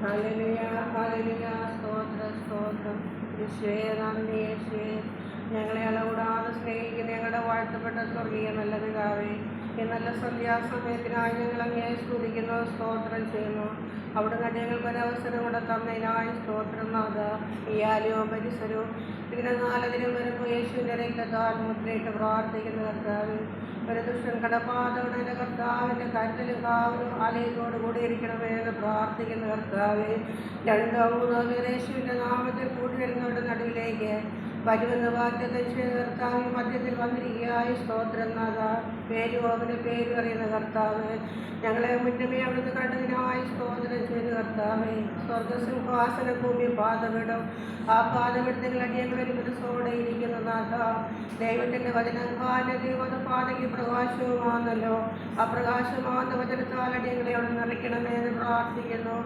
Hallelujah hallelujah സ്തോത്രം സ്തോത്രം യേശുവേ നന്ദി യേശുവേ. ഞങ്ങളെ അളവിടാതെ സ്നേഹിക്കുന്ന ഞങ്ങളുടെ വാഴ്ത്തപ്പെട്ട സ്വർഗീയ നല്ല പിതാവേ, ഈ നല്ല സന്ധ്യാസമയത്തിനായി ഞങ്ങൾ അങ്ങേ സ്തുതിക്കുന്നു, സ്തോത്രം ചെയ്യുന്നു. അവിടുന്ന് ഞങ്ങൾക്ക് ഒരവസരം കൂടെ തന്നതിനായി സ്തോത്രം നാഥ. ഈ ആലയവും പരിസരവും ഇങ്ങനെ 4 ദിനം വരുമ്പോൾ യേശുവിൻ്റെ രക്തത്താൽ മുദ്രയിട്ട് പ്രാർത്ഥിക്കുന്ന കർത്താവ്, ഒരു ദുഷ്ടൻ കടപ്പാതയുടെ കർത്താവിൻ്റെ കരുതലും കാവലും ആലയത്തോട് കൂടി ഇരിക്കണമേ എന്ന് പ്രാർത്ഥിക്കുന്ന കർത്താവ്, 2 3 പേർ യേശുവിൻ്റെ നാമത്തിൽ കൂടി വരുന്നവരുടെ നടുവിലേക്ക് വരുമെന്ന് വാഗ്ദത്തം ചെയ്ത കർത്താവ് മധ്യത്തിൽ വന്നിരിക്കുകയായി സ്തോത്രം നാഥ. അവന് പേര് പറയുന്ന കർത്താവ്, ഞങ്ങളെ മുന്നമേ അവിടുന്ന് കണ്ടതിനായി സ്തോത്രം ചെയ്ത കർത്താവ്. സ്വർഗസിംഹാസന ഭൂമി പാതവിടും, ആ പാതവിടത്തിൽ അടിയങ്ങളൊരു മനസ്സോടെ ഇരിക്കുന്ന നാഥ. ദൈവത്തിൻ്റെ വചനം കാലദൈവത പാതയ്ക്ക് പ്രകാശവുമാണല്ലോ. ആ പ്രകാശമാകുന്ന വചനത്താൽ അടിയങ്ങളെ അവിടെ നിറയ്ക്കണമേ എന്ന് പ്രാർത്ഥിക്കുന്നു.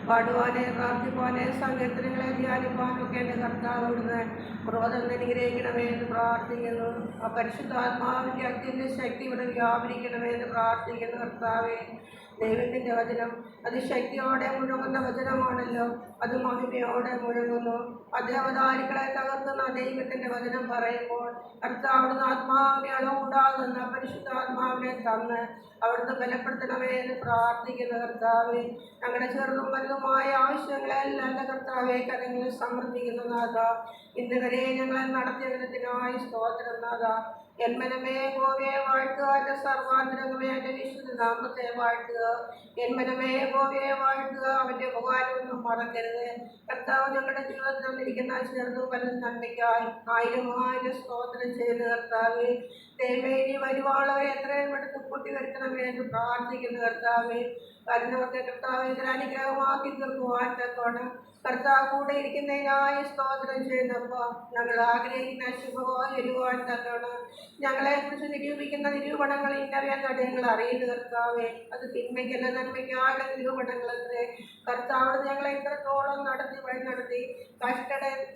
പാടുവാനെ പ്രാർത്ഥിപ്പാനെ സങ്കീർത്തനങ്ങളെ ധ്യാനിപ്പാനൊക്കെ എൻ്റെ കർത്താവ് അവിടുന്ന് ക്രോധം അനുഗ്രഹിക്കണമേ എന്ന് പ്രാർത്ഥിക്കുന്നു. ആ പരിശുദ്ധാത്മാവിൻ്റെ അത്യന്ത ശക്തി ഇവിടെ വ്യാപരിക്കണമേ എന്ന് പ്രാർത്ഥിക്കുന്നു കർത്താവേ. ദൈവത്തിൻ്റെ വചനം അത് ശക്തിയോടെ മുഴങ്ങുന്ന വചനമാണല്ലോ, അത് മഹിമയോടെ മുഴങ്ങുന്നു. അദേവതാരികളെ തകർക്കുന്ന ദൈവത്തിൻ്റെ വചനം പറയുമ്പോൾ കർത്താവിടുന്ന് ആത്മാവിനെ അളവുണ്ടാകുന്ന പരിശുദ്ധാത്മാവിനെ തന്ന് അവിടുന്ന് ബലപ്പെടുത്തണമേ എന്ന് പ്രാർത്ഥിക്കുന്ന കർത്താവെ. ഞങ്ങളുടെ ചെറുതും വലുതുമായ ആവശ്യങ്ങളെല്ലാം എൻ്റെ കർത്താവെ കരങ്ങളിൽ സമർപ്പിക്കുന്ന നാഥ. ഇന്ന് വരെ ഞങ്ങളെ നടത്തിയ ദിനത്തിനായി സ്തോത്രം നാഥ. എന്മനമേ ഗോവയെ വാഴ്ത്തുക, എൻ്റെ സർവാന്തരംഗമേ എൻ്റെ വിശുദ്ധ നാമത്തെ വാഴ്ത്തുക. എന്മനമേ ഗോവയെ വാഴ്ത്തുക, അവൻ്റെ ഉപകാരമൊന്നും മറക്കരുത്. കർത്താവ് ഞങ്ങളുടെ ജീവിതത്തിൽ തന്നിരിക്കുന്ന ചെറുതും വലുതും നന്മയ്ക്കായി 1000 സ്തോത്രം ചെയ്യുന്ന കർത്താവെ. ദൈവമേനി വരുവാളവരെ എത്രയും എടുത്ത് കൂട്ടി വരുത്തണമേ എന്ന് പ്രാർത്ഥിക്കുന്ന കർത്താവെ. വരുന്നവർക്ക് കർത്താവ് ഇതിന് അനുഗ്രഹമാക്കി തീർക്കുവാൻ തക്കോണം കർത്താവ് കൂടെ ഇരിക്കുന്നതിനായി സ്തോത്രം ചെയ്യുന്നപ്പോൾ ഞങ്ങൾ ആഗ്രഹിക്കുന്ന ശുഭമായി വരുവാൻ തക്കോണം ഞങ്ങളെക്കുറിച്ച് നിരൂപിക്കുന്ന നിരൂപണങ്ങൾ ഇന്നവയെന്നോട് ഞങ്ങൾ അറിയുന്ന കർത്താവെ. അത് തിന്മയ്ക്കല്ല നന്മയ്ക്കായുള്ള നിരൂപണങ്ങളെന്ന് കർത്താവ് ഞങ്ങളെ ഇത്രത്തോളം വഴി നടത്തി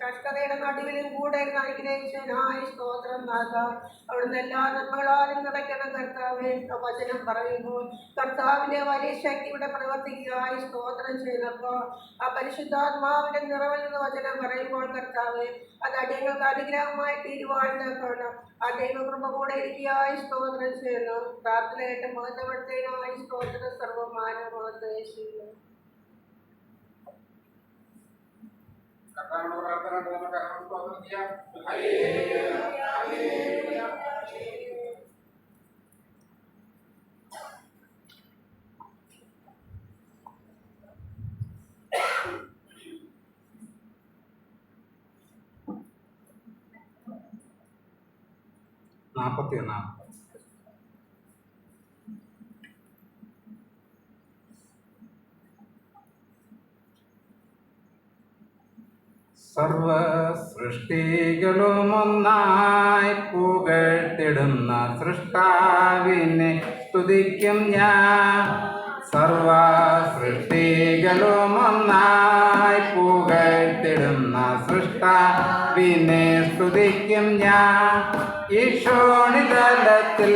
കഷ്ടതയുടെ നടുവിലും കൂടെ അനുഗ്രഹിച്ചതിനായി സ്തോത്രം നൽകാം. അവിടുന്ന് എല്ലാ നന്മകളാലും നിറയ്ക്കണം കർത്താവെ. വചനം പറയുമ്പോൾ കർത്താവിൻ്റെ വലിയ ശക്തി ഇവിടെ പ്രവർത്തിക്കുകയായി സ്തോത്രം ചെയ്തപ്പോൾ ആ പരിശുദ്ധാത്മാവിൻ്റെ നിറവിൽ നിന്ന് വചനം പറയുമ്പോൾ കർത്താവെ അത് അടിയങ്ങൾക്ക് അനുഗ്രഹമായി തീരുവാൻ തക്കണം. ആ ദൈവകൃപ കൂടെ ഇരിക്കുകയായി സ്തോത്രം ചെയ്യുന്നു. പ്രാർത്ഥനയായിട്ട് മഹത്വപ്പെടുത്തുന്നതിനായി സ്തോത്രം സർവമാനമോദ്ദേശിക്കുന്നു. സർവ സൃഷ്ടികളും ഒന്നായി പുകഴ്ത്തിടുന്ന സൃഷ്ടാവിനെ സ്തുതിക്കും ഞാൻ. സർവ സൃഷ്ടികളും ഒന്നായി പുകഴ്ത്തിടുന്ന സൃഷ്ടാവിനെ സ്തുതിക്കും ഞാൻ. ഈശോണിതലത്തിൽ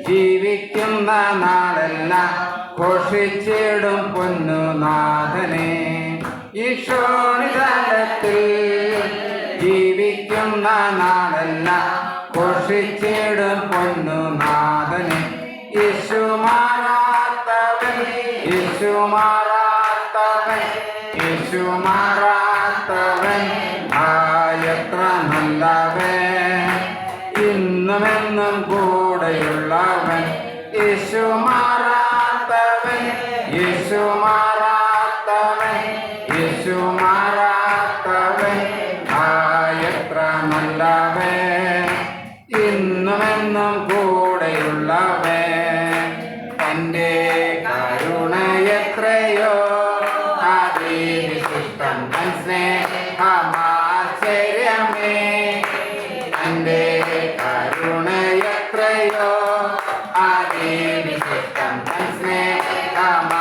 ജീവിക്കുന്ന നാളെല്ലാം ഘോഷിച്ചിടും പൊന്നുനാഥനെ. ഈശോണിതലത്തിൽ ജീവിക്കുന്ന നാളെല്ലാം ഘോഷിച്ചിടും പൊന്നുനാഥനെ. യേശുമാറാത്തവൻ യേശുമാറാത്തവൻ യേശുമാറാത്തവൻ ആയത്ര നല്ലവൻ, ഇന്നുമെന്നും കൂടെയുള്ളവൻ. യേശുമാറാത്തവൻ യേശുമാറാത്തവൻ യേശുമാറാത്തവൻ ആയത്ര നല്ലവൻ, ഇന്നുമെന്നും കൂടെയുള്ളവൻ. തൻ്റെ കരുണയെത്രയോ അതിവിശിഷ്ടം തൻ സ്നേഹമാശ്ചര്യമേ. തൻ്റെ കരുണയെത്രയോ അതിവിശിഷ്ടം തൻ സ്നേഹമാശ്ചര്യമേ.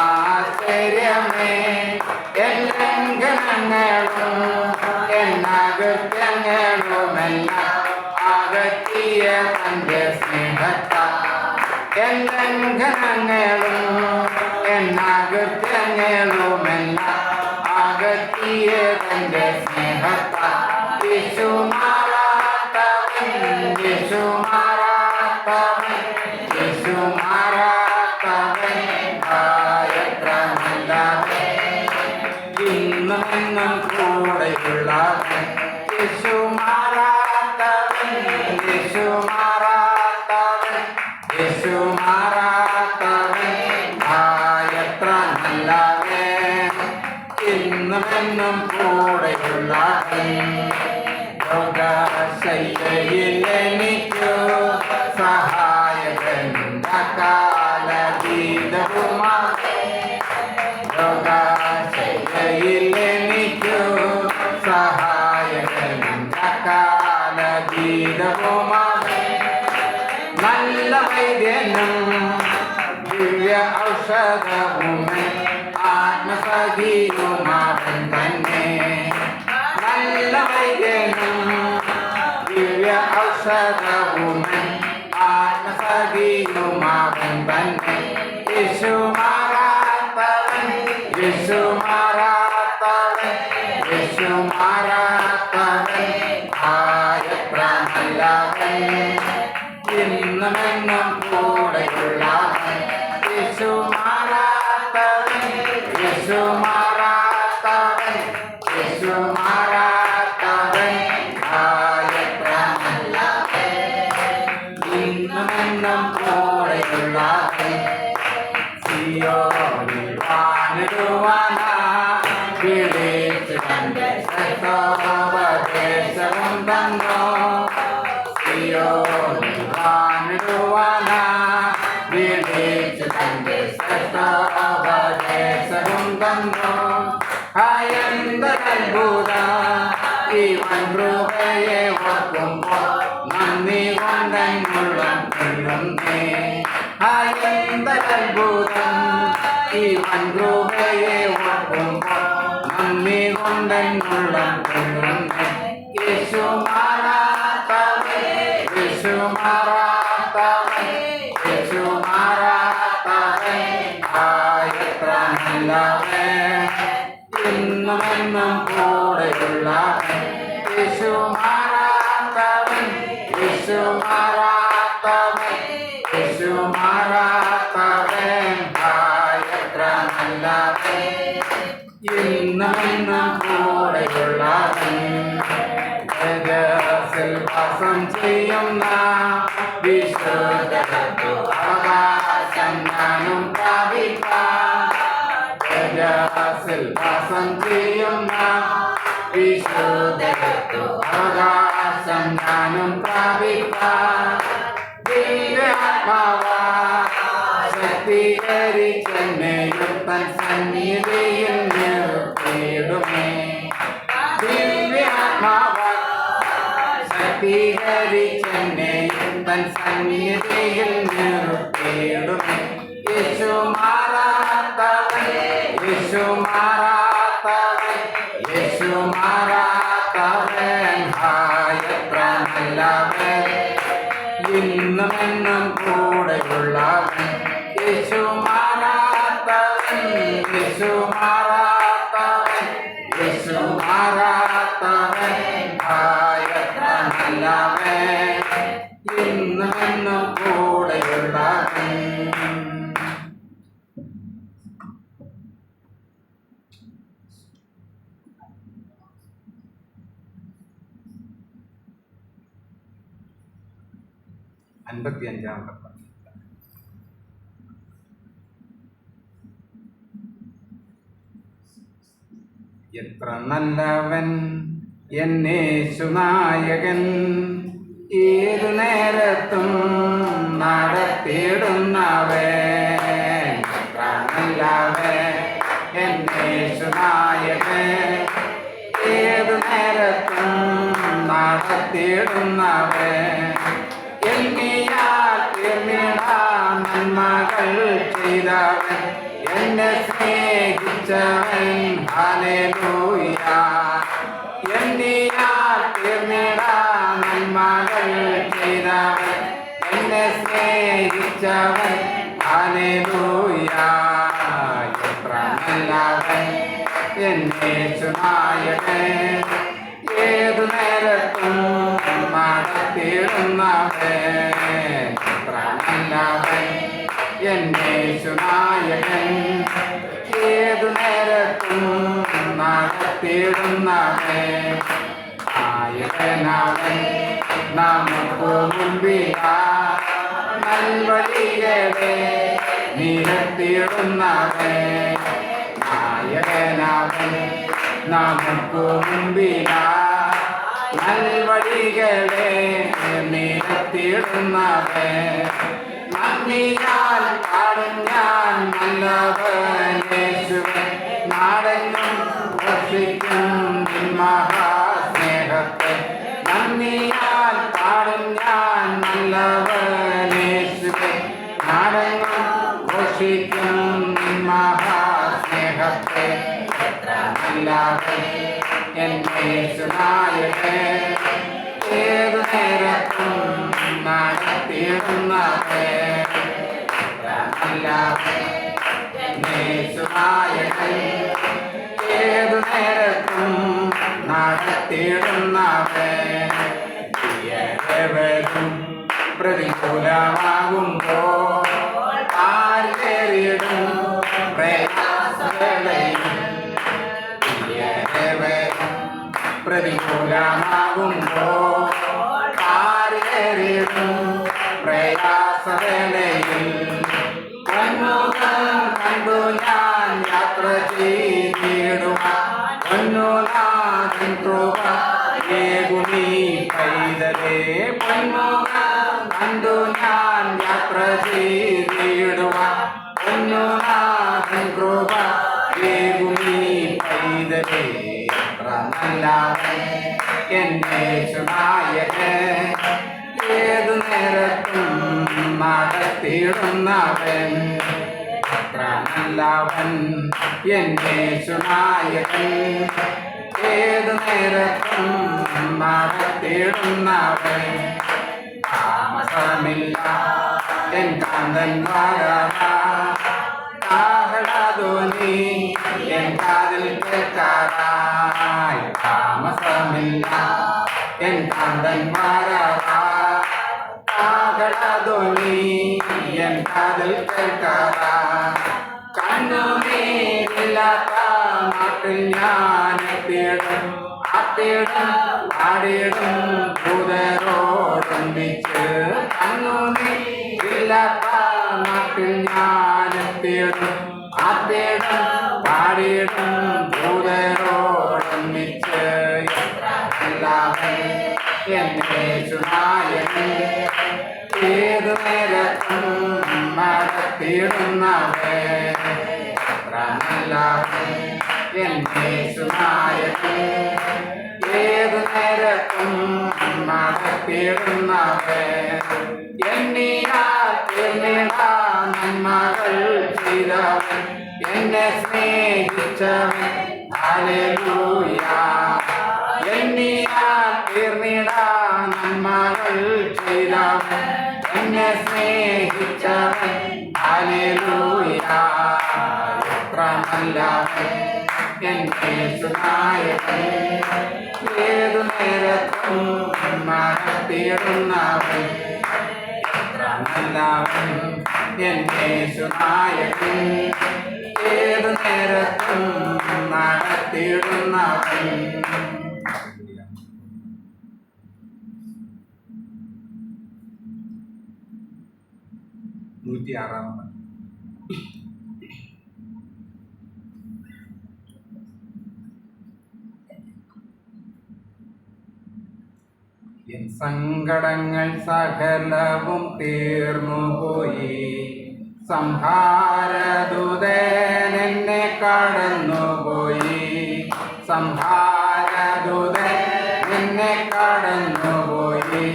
ലംഘനങ്ങളും എന്നകൃത്യങ്ങളുമെല്ലാം അകറ്റിയ തൻ്റെ സ്നേഹത്താൽ. ലംഘനങ്ങളും എന്നകൃത്യങ്ങളുമെല്ലാം അകറ്റിയ തന്റെ സ്നേഹത്താൽ യേശു മാറാത്തവൻ യേശു മാറാത്തവൻ യേശു മാറാത്തവൻ എത്ര നല്ലവൻ ഇന്നും കൂടെയുള്ളവൻ യേശു മാറാത്തവൻ യേശു മാറാത്തവൻ യേശു മാറാത്തവൻ എത്ര നല്ലവൻ ഇന്നും കൂടെയുള്ളവൻ രോഗശയ്യയിൽ എനിക്കു സഹായകൻ കാലഗീതവുമായി രോഗശയ്യയിൽ എനിക്കു സഹായകൻ കാലഗീതവുമായി നല്ല വൈദ്യനും ദിവ്യ ഔഷധവുമേ ആത്മസഖിയുമാവൻ തന്നെ നല്ല വൈദ്യനും ദിവ്യ ഔഷധവുമേ ആത്മസഖിയുമാവൻ തന്നെ യേശു മാറാത്തവൻ യേശു മാറാത്തവൻ യേശു മാറാത്തവൻ എത്ര നല്ലവൻ ഇന്നും കൂടെയുള്ളവൻ യേശു മാറാത്തവൻ യേശു മാറാത്തവൻ യേശു മാറാത്തവൻ എത്ര നല്ലവൻ ഇന്നും കൂടെയുള്ളവൻ സിയോനിൽ വാണിടുവാനാ വിളിച്ചു തന്റെ സത്യോപദേശവും തന്നോ സിയോനിൽ വാണിടുവാനാ വിളിച്ചു തന്റെ സത്യോപദേശവും തന്നോ എന്തൊരത്ഭുത ഇവൻ കൃപയെ ഓർക്കുമ്പോൾ നന്ദി കൊണ്ടുള്ളം കൊള്ളുന്നേ എന്തൊരത്ഭുതം ഇവൻ കൃപയെ ഓർക്കുമ്പോൾ നന്ദി കൊണ്ടുള്ളം കൊള്ളുന്നേ യേശു മാറാത്തവൻ യേശു മാറാത്തവൻ യേശു മാറാത്തവൻ എത്ര നല്ലവൻ ഇന്നും കൂടെയുള്ളവൻ യേശു മാറാത്തവൻ യേശു മാറാത്തവൻ യേശു മാറാത്തവൻ എത്ര നല്ലവൻ ഇന്നും കൂടെയുള്ളവൻ തേജസ്സിൽ വാസം ചെയ്യുന്ന വിശുദ്ധർക്കു അവകാശം ഞാനും പ്രാപിക്കാം തേജസ്സിൽ വാസം ചെയ്യുന്ന വിശുദ്ധർക്കു അവകാശം ഞാനും പ്രാപിക്കാം ദിവ്യാത്മാവാ ശക്തീകരിച്ചെന്നെയും തൻ സന്നിധിയിൽ നിർത്തിയിടുമേ ദിവ്യാത്മാവാ ശക്തീകരിച്ചെന്നെയും തൻ സന്നിധിയിൽ നിർത്തിയിടുമേ യേശു മാറാത്തവൻ യേശു മാറാത്തവൻ യേശു മാറാത്തവൻ എത്ര നല്ലവൻ ഇന്നും കൂടെയുള്ളവൻ യേശു മാറാത്തവൻ യേശു മാറാത്തവൻ യേശു മാറാത്തവൻ എത്ര നല്ലവൻ ഇന്നും കൂടെയുള്ളവൻ അൻപത്തിയഞ്ചാമത്തെ എത്ര നല്ലവൻ എന്നേശുനായകൻ ഏതു നേരത്തും നടത്തിയിടുന്നവൻ എത്ര നല്ലവൻ എന്നേശുനായകൻ ഏതു നേരത്തും നടത്തിയിടുന്നവൻ നന്മകൾ ചെയ്തവൻ എന്നെ സ്നേഹിച്ചവൻ ഹല്ലേലൂയ എന്നിയാൽ തീർന്നിടാൻ നന്മകൾ ചെയ്തവൻ എന്നെ സ്നേഹിച്ചവൻ ഹല്ലേലൂയ എത്ര നല്ലവൻ എന്നേശുനായകൻ ഏതു നേരത്തും നടത്തിയിടുന്നവൻ എത്ര നല്ലവൻ എന്നേശുനായകൻ ഏതു നേരത്തും നടത്തിയിടുന്നവൻ നായകനവൻ നമുക്ക് മുൻപിലാ നൽവഴികളെ നിരത്തിയിടുന്നവൻ നായകനവൻ നമുക്ക് മുൻപിലാ നൽവഴികളെ നിരത്തിയിടുന്നവൻ നന്ദിയാൽ പാടും ഞാൻ നല്ലവൻ യേശുവേ നാടെങ്ങും ഘോഷിക്കും നിൻ മഹാസ്നേഹത്തെ നന്ദിയാൽ പാടും ഞാൻ നല്ലവൻ യേശുവേ നാടെങ്ങും ഘോഷിക്കും നിൻ മഹാസ്നേഹത്തെ എത്ര നല്ലവൻ എന്നേശുനായകൻ ഏതു നേരത്തും നടത്തിയിടുന്നവൻ എത്ര നല്ലവൻ എന്നേശുനായകൻ ഏതു നേരത്തും നടത്തിയിടുന്നവൻ ഏവരും പ്രതികൂലമാകുമ്പോൾ ആരിടും പ്രയാസങ്ങളെയും ഏവരും പ്രതികൂലമാകുമ്പോൾ ആരിടും പ്രയാസങ്ങളെയും കണ്ടു ഞാൻ യാത്ര ചെയ്തിടുവാൻ പൊന്നുനാഥൻ കൃപ ഏകുമീ പൈതലേ പൊന്നുനാഥൻ കണ്ടു ഞാൻ യാത്ര ചെയ്തിടുവാൻ പൊന്നുനാഥൻ കൃപ ഏകുമീ പൈതലേ എത്ര നല്ലവൻ എന്നേശുനായകൻ ഏതു നേരത്തും നടത്തിയിടുന്നവൻ എത്ര നല്ലവൻ എന്നേശുനായകൻ ഏതു നേരത്തും നടത്തിയിടുന്നവൻ താമസമില്ല എൻ കാന്തൻ കാഹളധ്വനി എൻ കാതിൽ കേൾക്കാറായി താമസമില്ല എൻ കാന്തൻ കാഹളധ്വനി എൻ കാതിൽ കേൾക്കാറായി കണ്ണുനീരില്ലാത്ത നാട്ടിൽ ഞാൻ എത്തിയിടും അത്തിയിടും ആടിയിടും ഭൂതരോടൊന്നിച്ച് കണ്ണുനീരില്ലാത്ത നാട്ടിൽ ഞാൻ എത്തിയിടും അത്തിയിടും ആടിയിടും ഭൂതരോടൊന്നിച്ച് എല്ലാവൻ എന്നേശുനായകൻ ഏതു നേരത്തും നടത്തിയിടുന്നവൻ എത്ര നല്ലവൻ എന്നേശുനായകൻ ഏതു നേരത്തും നടത്തിയിടുന്നവൻ എന്നിനാൽ തീർന്നിടാ നന്മകൾ ചെയ്തവൻ എന്നെ സ്നേഹിച്ചവൻ ഹല്ലേലൂയ എന്നിനാൽ തീർന്നിടാ നന്മകൾ ചെയ്തവൻ എന്നെ സ്നേഹിച്ചവൻ ഹല്ലേലൂയ എത്ര നല്ലവൻ എന്നേശുനായകൻ ഏതു നേരത്തും നടത്തിയിടുന്നവൻ എത്ര നല്ലവൻ എന്നേശുനായകൻ ഏതു നേരത്തും നടത്തിയിടുന്നവൻ 106 എൻ സങ്കടങ്ങൾ സകലവും തീർന്നുപോയി സംഹാരദൂതൻ എന്നെ കടന്നുപോയി സംഹാരദൂതൻ എന്നെ കടന്നുപോയി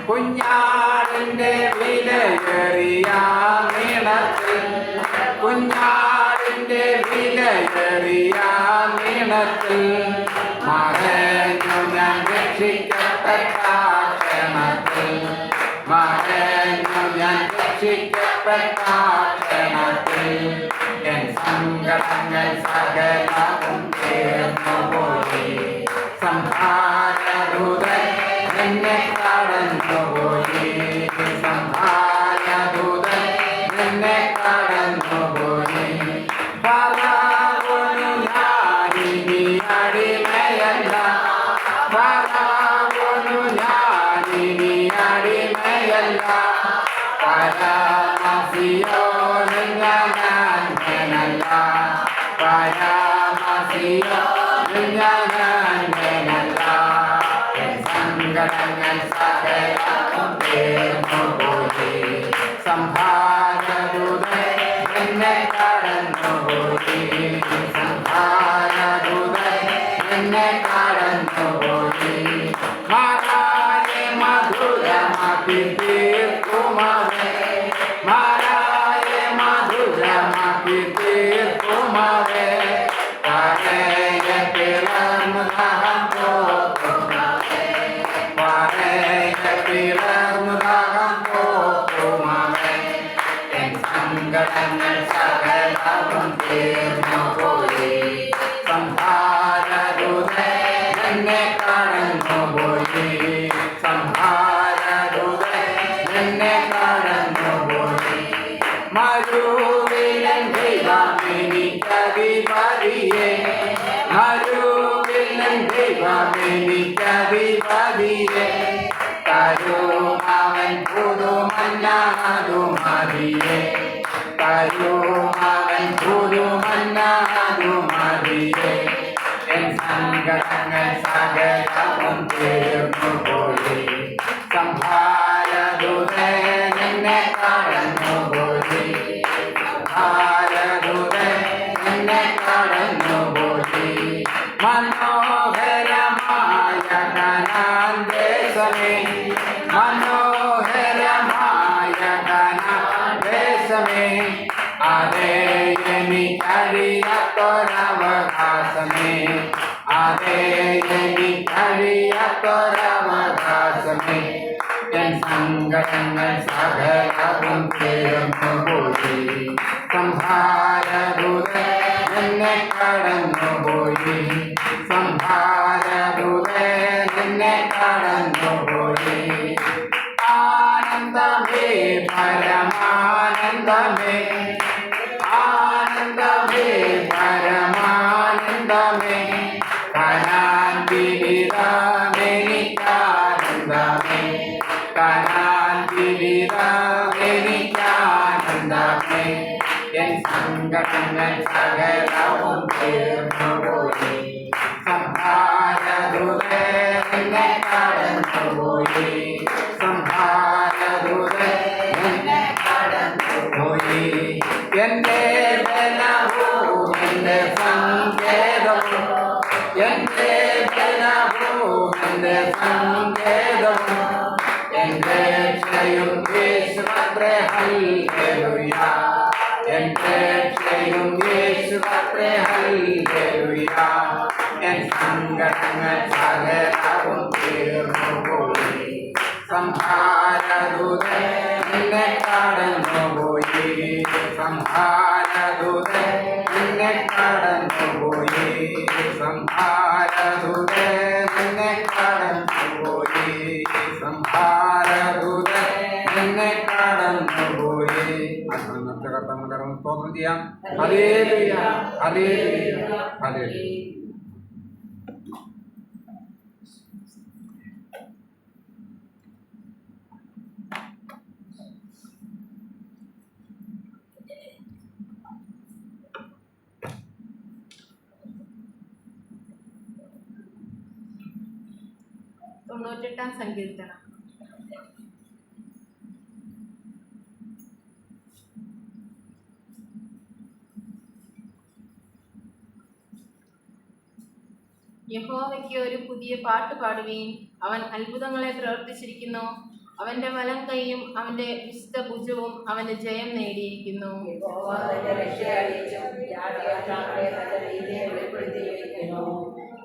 കുഞ്ഞാടിന്റെ വിലയേറിയ നീളത്തിൽ കുഞ്ഞാടിന്റെ വിലയേറിയ നീളത്തിൽ മറഞ്ഞു ഞാൻ രക്ഷിക്കപ്പെട്ട ക്ഷണത്തിൽ മറഞ്ഞു ഞാൻ രക്ഷിക്കപ്പെട്ട ക്ഷണത്തിൽ എൻ സങ്കടങ്ങൾ സകലവും തീർന്നുപോയി. സംഹാരദൂതൻ എന്നെ കടന്നുപോയി. സംഹാരദൂതൻ എന്നെ കടന്നുപോയി. ഫറവോനു ഞാനിനി അടിമയല്ല. ഫറവോനു ഞാനിനി അടിമയല്ല. പരമസിയോനിൽ ഞാൻ അന്യനല്ല. പരമസിയോനിൽ ഞാൻ അന്യനല്ല. സങ്കടങ്ങൾ സകലവും തീർന്നുപോയി. സംഹാരദൂതൻ എന്നെ കടന്നുപോയി. സംഹാരദൂതൻ എന്നെ കടന്നുപോയി. മാറായെ മധുരമാക്കി തീർക്കുമവൻ. മാറായെ മധുരമാക്കി തീർക്കുമവൻ. കരയ പിളർന്നു ദാഹം പോക്കുമവൻ. കരയ പിളർന്നു ദാഹം പോക്കുമവൻ. എൻ സങ്കടങ്ങൾ സകലവും തീർന്നുപോയി. സംഹാരദൂതൻ എന്നെ കടന്നുപോയി. സംഹാരദൂതൻ എന്നെ കടന്നുപോയി. മരുവിലൻ ദൈവമെനിക്കധിപതിയെ. മരുവിലൻ ദൈവമെനിക്കധിപതിയെ. തരുമവൻ പുതുമന്നാതു മതിയെ. തരുമവൻ പുതുമന്നാതു മതിയെ. എൻ സങ്കടങ്ങൾ സകലവും തീർന്നുപോയി. സംഹാരദൂതൻ എന്നെ കടന്നുപോയി. സംഹാരദൂതൻ എന്നെ കടന്നുപോയി. മനോഹരമായ കനാൻ ദേശമേ. മനോഹരമായ കനാൻ ദേശമേ. അതേ എനിക്കഴിയാത്തൊരവകാശമേ. അതേ എനിക്കഴിയാത്തൊരവകാശമേ. എൻ സങ്കടങ്ങൾ സകലവും തീർന്നുപോയി. സംഹാരദൂതൻ എന്നെ കടന്നുപോയി. സംഹാരദൂതൻ എന്നെ കടന്നുപോയി. ആനന്ദമേ പരമാനന്ദമേ. ആനന്ദമേ പരമാനന്ദമേ. കനാൻ ജീവിതമെനിക്കാനന്ദമേ. കനാൻ ജീവിതമെനിക്കാനന്ദമേ. എൻ സങ്കടങ്ങൾ സകലവും തീർന്നുപോയി. സംഹാരദൂതൻ എന്നെ കടന്നുപോയി. സംഹാരദൂതൻ എന്നെ കടന്നുപോയി. എന്റെ ബലവും എന്റെ സങ്കേതവും. എന്റെ ബലവും എന്റെ സങ്കേതവും. എന്റെ രക്ഷയും യേശുവത്രേ. ഹല്ലേലൂയ. എന്റെ രക്ഷയും യേശുവത്രേ. ഹല്ലേലൂയ. എൻ സങ്കടങ്ങൾ സകലവും തീർന്നുപോയി. സംഹാരദൂതൻ എന്നെ കടന്നുപോയി. സംഹാരദൂതൻ എന്നെ കടന്നുപോയി. സംഹാരദൂതൻ എന്നെ കടന്നുപോയി. സംഹാരദൂതൻ എന്നെ കടന്നുപോയി. സ്തോത്രം ചെയ്യാം. ഹല്ലേലൂയ. ഹല്ലേലൂയ. ഹല്ലേലൂയ. തൊണ്ണൂറ്റെട്ടാം സങ്കീർത്തനം. യഹോവയ്ക്ക് ഒരു പുതിയ പാട്ട് പാടുവീൻ. അവൻ അത്ഭുതങ്ങളെ പ്രവർത്തിച്ചിരിക്കുന്നു. അവന്റെ വലം കൈയും അവന്റെ വിശുദ്ധ ഭുജവും അവന്റെ ജയം നേടിയിരിക്കുന്നു.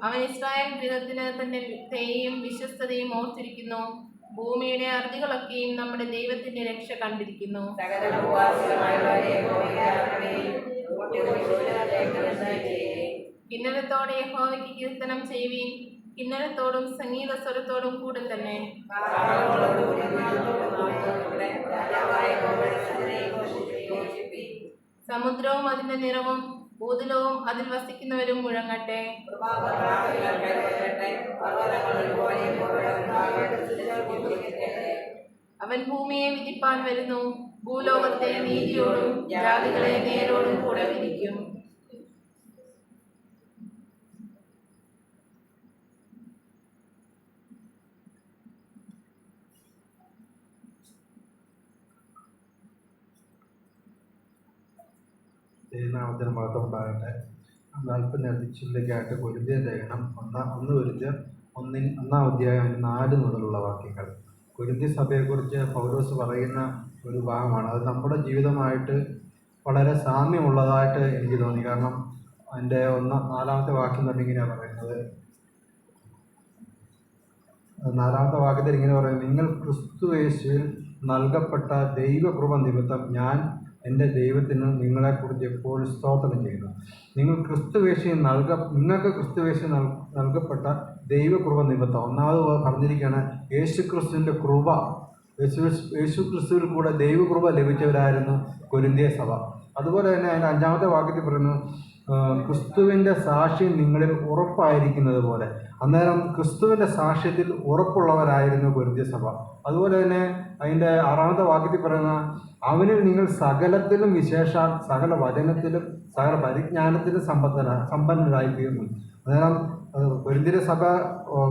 അവൻ ഇസ്രായേൽ ഗൃഹത്തിന് തന്റെ ദയയും വിശ്വസ്തതയും ഓർത്തിരിക്കുന്നു. ഭൂമിയുടെ അറുതികളൊക്കെയും നമ്മുടെ ദൈവത്തിന്റെ രക്ഷ കണ്ടിരിക്കുന്നു. കിന്നരത്തോടെ യഹോവയ്ക്ക് കീർത്തനം ചെയ്യുവീൻ. കിന്നരത്തോടും സംഗീത സ്വരത്തോടും കൂടെ തന്നെ. സമുദ്രവും അതിന്റെ നിറവും ഭൂതലവും അതിൽ വസിക്കുന്നവരും മുഴങ്ങട്ടെ. അവൻ ഭൂമിയെ വിധിപ്പാൻ വരുന്നു. ഭൂലോകത്തെ നീതിയോടും ജാതികളെ നേരോടും കൂടെ വിധിക്കും. ദൈവനാമത്തിന് മഹത്വം ഉണ്ടാകട്ടെ. അല്പനേരത്തെ ചിന്തയ്ക്കായിട്ട് കൊരിന്ത്യർ ലേഖനം 1 കൊരിന്ത്യർ 1-ാം അധ്യായം 4 മുതലുള്ള വാക്യങ്ങൾ. കൊരിന്ത്യ സഭയെക്കുറിച്ച് പൗലോസ് പറയുന്ന ഒരു ഭാഗമാണ്. അത് നമ്മുടെ ജീവിതമായിട്ട് വളരെ സാമ്യമുള്ളതായിട്ട് എനിക്ക് തോന്നി. കാരണം അതിൻ്റെ 4-ാമത്തെ വാക്യം തന്നെ ഇങ്ങനെയാണ് പറയുന്നത്. 4-ാമത്തെ വാക്യത്തിൽ ഇങ്ങനെ പറയുന്നത്, നിങ്ങൾ ക്രിസ്തു യേശുവിൽ നൽകപ്പെട്ട ദൈവകൃപ നിമിത്തം ഞാൻ എൻ്റെ ദൈവത്തിന് നിങ്ങളെക്കുറിച്ച് എപ്പോഴും സ്തോത്രം ചെയ്യുന്നു. നിങ്ങൾക്ക് ക്രിസ്തുവേശുവിൽ നൽകപ്പെട്ട ദൈവകൃപ നിമിത്തം. ഒന്നാമത് പറഞ്ഞിരിക്കുകയാണ്, യേശു ക്രിസ്തുവിൻ്റെ കൃപ, യേശു ക്രിസ്തുവിൽ കൂടെ ദൈവകൃപ ലഭിച്ചവരായിരുന്നു കൊരിന്ത്യ സഭ. അതുപോലെ തന്നെ അതിൻ്റെ 5-ാമത്തെ വാക്യത്തിൽ പറയുന്നു, ക്രിസ്തുവിൻ്റെ സാക്ഷ്യം നിങ്ങളിൽ ഉറപ്പായിരിക്കുന്നത് പോലെ. അന്നേരം ക്രിസ്തുവിൻ്റെ സാക്ഷ്യത്തിൽ ഉറപ്പുള്ളവരായിരുന്നു കൊരിന്ത്യ സഭ. അതുപോലെ തന്നെ അതിൻ്റെ 6-ാമത്തെ വാക്യത്തിൽ പറയുന്ന, അവനിൽ നിങ്ങൾ സകലത്തിലും വിശേഷാൽ സകല വചനത്തിലും സകല പരിജ്ഞാനത്തിലും സമ്പന്നരായിത്തീർന്നു. അന്നേരം കൊരിന്ത്യ സഭ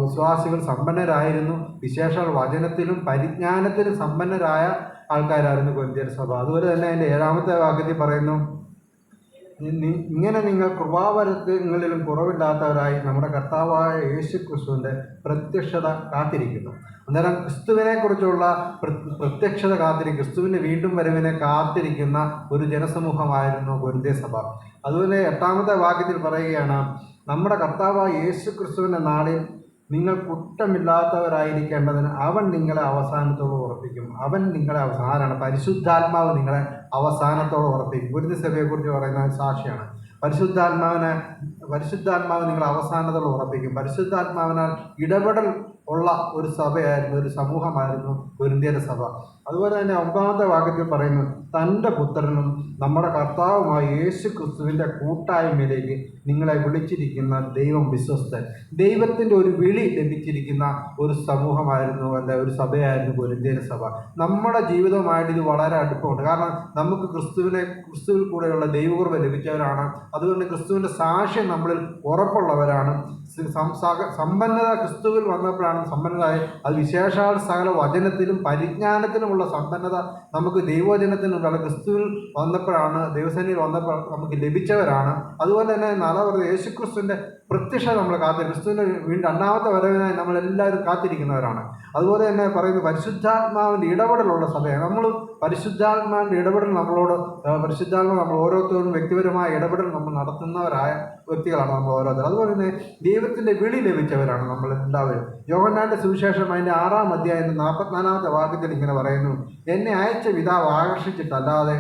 വിശ്വാസികൾ സമ്പന്നരായിരുന്നു. വിശേഷാൽ വചനത്തിലും പരിജ്ഞാനത്തിലും സമ്പന്നരായ ആൾക്കാരായിരുന്നു കൊരിന്ത്യ സഭ. അതുപോലെ തന്നെ അതിൻ്റെ 7-ാമത്തെ വാക്യത്തിൽ പറയുന്നു, ഇങ്ങനെ നിങ്ങൾ കൃപാവരങ്ങളിലും കുറവില്ലാത്തവരായി നമ്മുടെ കർത്താവായ യേശു ക്രിസ്തുവിൻ്റെ പ്രത്യക്ഷത കാത്തിരിക്കുന്നു. അന്നേരം ക്രിസ്തുവിനെക്കുറിച്ചുള്ള പ്രത്യക്ഷത ക്രിസ്തുവിൻ്റെ വീണ്ടും വരവിനെ കാത്തിരിക്കുന്ന ഒരു ജനസമൂഹമായിരുന്നു കൊരിന്ത്യ സഭ. അതുപോലെ 8-ാമത്തെ വാക്യത്തിൽ പറയുകയാണ്, നമ്മുടെ കർത്താവായ യേശു ക്രിസ്തുവിൻ്റെ നാളിൽ നിങ്ങൾ കുറ്റമില്ലാത്തവരായിരിക്കേണ്ടതിന് അവൻ നിങ്ങളെ അവസാനത്തോളം ഉറപ്പിക്കും. അവൻ നിങ്ങളെ ആരാണ്? പരിശുദ്ധാത്മാവ് നിങ്ങളെ അവസാനത്തോളം ഉറപ്പിക്കും. കൊരിന്ത്യ സഭയെക്കുറിച്ച് പറയുന്ന സാക്ഷിയാണ്. പരിശുദ്ധാത്മാവ് നിങ്ങളെ അവസാനത്തോളം ഉറപ്പിക്കും. പരിശുദ്ധാത്മാവിനാൽ ഇടപെടൽ ഉള്ള ഒരു സഭയായിരുന്നു, ഒരു സമൂഹമായിരുന്നു കൊരിന്ത്യയുടെ സഭ. അതുപോലെ തന്നെ 9-ാമത്തെ വാക്യത്തിൽ പറയുന്നു, തൻ്റെ പുത്രനും നമ്മുടെ കർത്താവുമായ യേശു ക്രിസ്തുവിൻ്റെ കൂട്ടായ്മയിലേക്ക് നിങ്ങളെ വിളിച്ചിരിക്കുന്ന ദൈവം വിശ്വസ്തൻ. ദൈവത്തിൻ്റെ ഒരു വിളി ലഭിച്ചിരിക്കുന്ന ഒരു സമൂഹമായിരുന്നു, ഒരു സഭയായിരുന്നു കൊരിന്ത്യയുടെ സഭ. നമ്മുടെ ജീവിതവുമായിട്ട് ഇത് വളരെ അടുപ്പമുണ്ട്. കാരണം നമുക്ക് ക്രിസ്തുവിൽ കൂടെയുള്ള ദൈവകൃപ ലഭിച്ചവരാണ്. അതുകൊണ്ട് ക്രിസ്തുവിൻ്റെ സാക്ഷ്യം നമ്മളിൽ ഉറപ്പുള്ളവരാണ്. സമ്പന്നത ക്രിസ്തുവിൽ വന്നപ്പോഴാണ് സമ്പന്നതായി. അത് വിശേഷാൽ സകല വചനത്തിലും പരിജ്ഞാനത്തിലുമുള്ള സമ്പന്നത നമുക്ക് ദൈവവചനത്തിനുള്ള ക്രിസ്തുവിൽ വന്നപ്പോഴാണ്, ദൈവസേനയിൽ വന്നപ്പോൾ നമുക്ക് ലഭിച്ചവരാണ്. അതുപോലെ തന്നെ യേശു ക്രിസ്തുവിൻ്റെ പ്രത്യക്ഷത നമ്മൾ ക്രിസ്തുവിൻ്റെ വീണ്ടും 2-ാമത്തെ വരവിനായി നമ്മളെല്ലാവരും കാത്തിരിക്കുന്നവരാണ്. അതുപോലെ തന്നെ പറയുന്നത് പരിശുദ്ധാത്മാവിൻ്റെ ഇടപെടലുള്ള സഭയാണ്. നമ്മൾ പരിശുദ്ധാത്മാവിൻ്റെ ഇടപെടൽ പരിശുദ്ധാത്മാവ് നമ്മൾ ഓരോരുത്തരും വ്യക്തിപരമായ ഇടപെടൽ നമ്മൾ നടത്തുന്നവരായ വ്യക്തികളാണ് നമ്മൾ ഓരോരുത്തർ. അതുപോലെ തന്നെ ദൈവത്തിൻ്റെ വിളി ലഭിച്ചവരാണ് നമ്മൾ എല്ലാവരും. യോഹന്നാന്റെ സുവിശേഷം അതിൻ്റെ 6-ാം അധ്യായം 44-ാമത്തെ വാക്യത്തിൽ ഇങ്ങനെ പറയുന്നു, എന്നെ അയച്ച പിതാവ് ആകർഷിച്ചിട്ടല്ലാതെ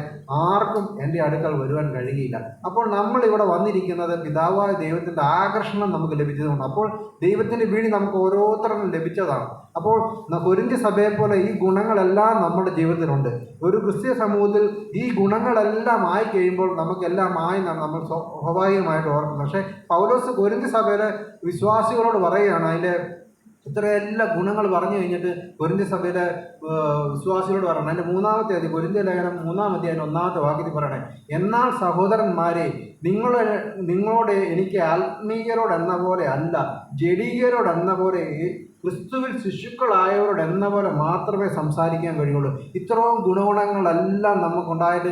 ആർക്കും എൻ്റെ അടുക്കൽ വരുവാൻ കഴിയില്ല. അപ്പോൾ നമ്മൾ ഇവിടെ വന്നിരിക്കുന്നത് പിതാവായ ദൈവത്തിൻ്റെ ആകർഷണം നമുക്ക് ലഭിച്ചതുകൊണ്ട്. അപ്പോൾ ദൈവത്തിൻ്റെ വിളി നമുക്ക് ഓരോരുത്തർക്കും ലഭിച്ചതാണ്. അപ്പോൾ കൊരിന്ത്യ സഭയെപ്പോലെ ഈ ഗുണങ്ങളെല്ലാം നമ്മുടെ ജീവിതത്തിലുണ്ട്. ഒരു ക്രിസ്തീയ സമൂഹത്തിൽ ഈ ഗുണങ്ങളെല്ലാം ആയി കഴിയുമ്പോൾ നമുക്കെല്ലാം ആയി നമ്മൾ സ്വാഭാവികമായിട്ട് ഓർക്കുന്നത്. പക്ഷേ പൗലോസ് കൊരിന്ത്യ സഭയിലെ വിശ്വാസികളോട് പറയുകയാണ്, അതിൻ്റെ ഇത്രയെല്ലാം ഗുണങ്ങൾ പറഞ്ഞു കഴിഞ്ഞിട്ട് കൊരിന്ത്യ സഭയിലെ വിശ്വാസികളോട് പറയണം. അതിൻ്റെ 3-ാമത്തെ അധ്യായം, കൊരിന്ത്യ ലേഖനം 3-ാം അധ്യായം 1-ാമത്തെ വാക്യത്തിൽ പറയണേ, എന്നാൽ സഹോദരന്മാരെ നിങ്ങളോട് എനിക്ക് ആത്മീയരോടെന്ന പോലെ അല്ല, ജഡീകരോടെന്ന പോലെ ക്രിസ്തുവിൽ ശിശുക്കളായവരോട് എന്ന പോലെ മാത്രമേ സംസാരിക്കാൻ കഴിയുള്ളൂ. ഇത്രയും ഗുണങ്ങളെല്ലാം നമുക്കുണ്ടായിട്ട്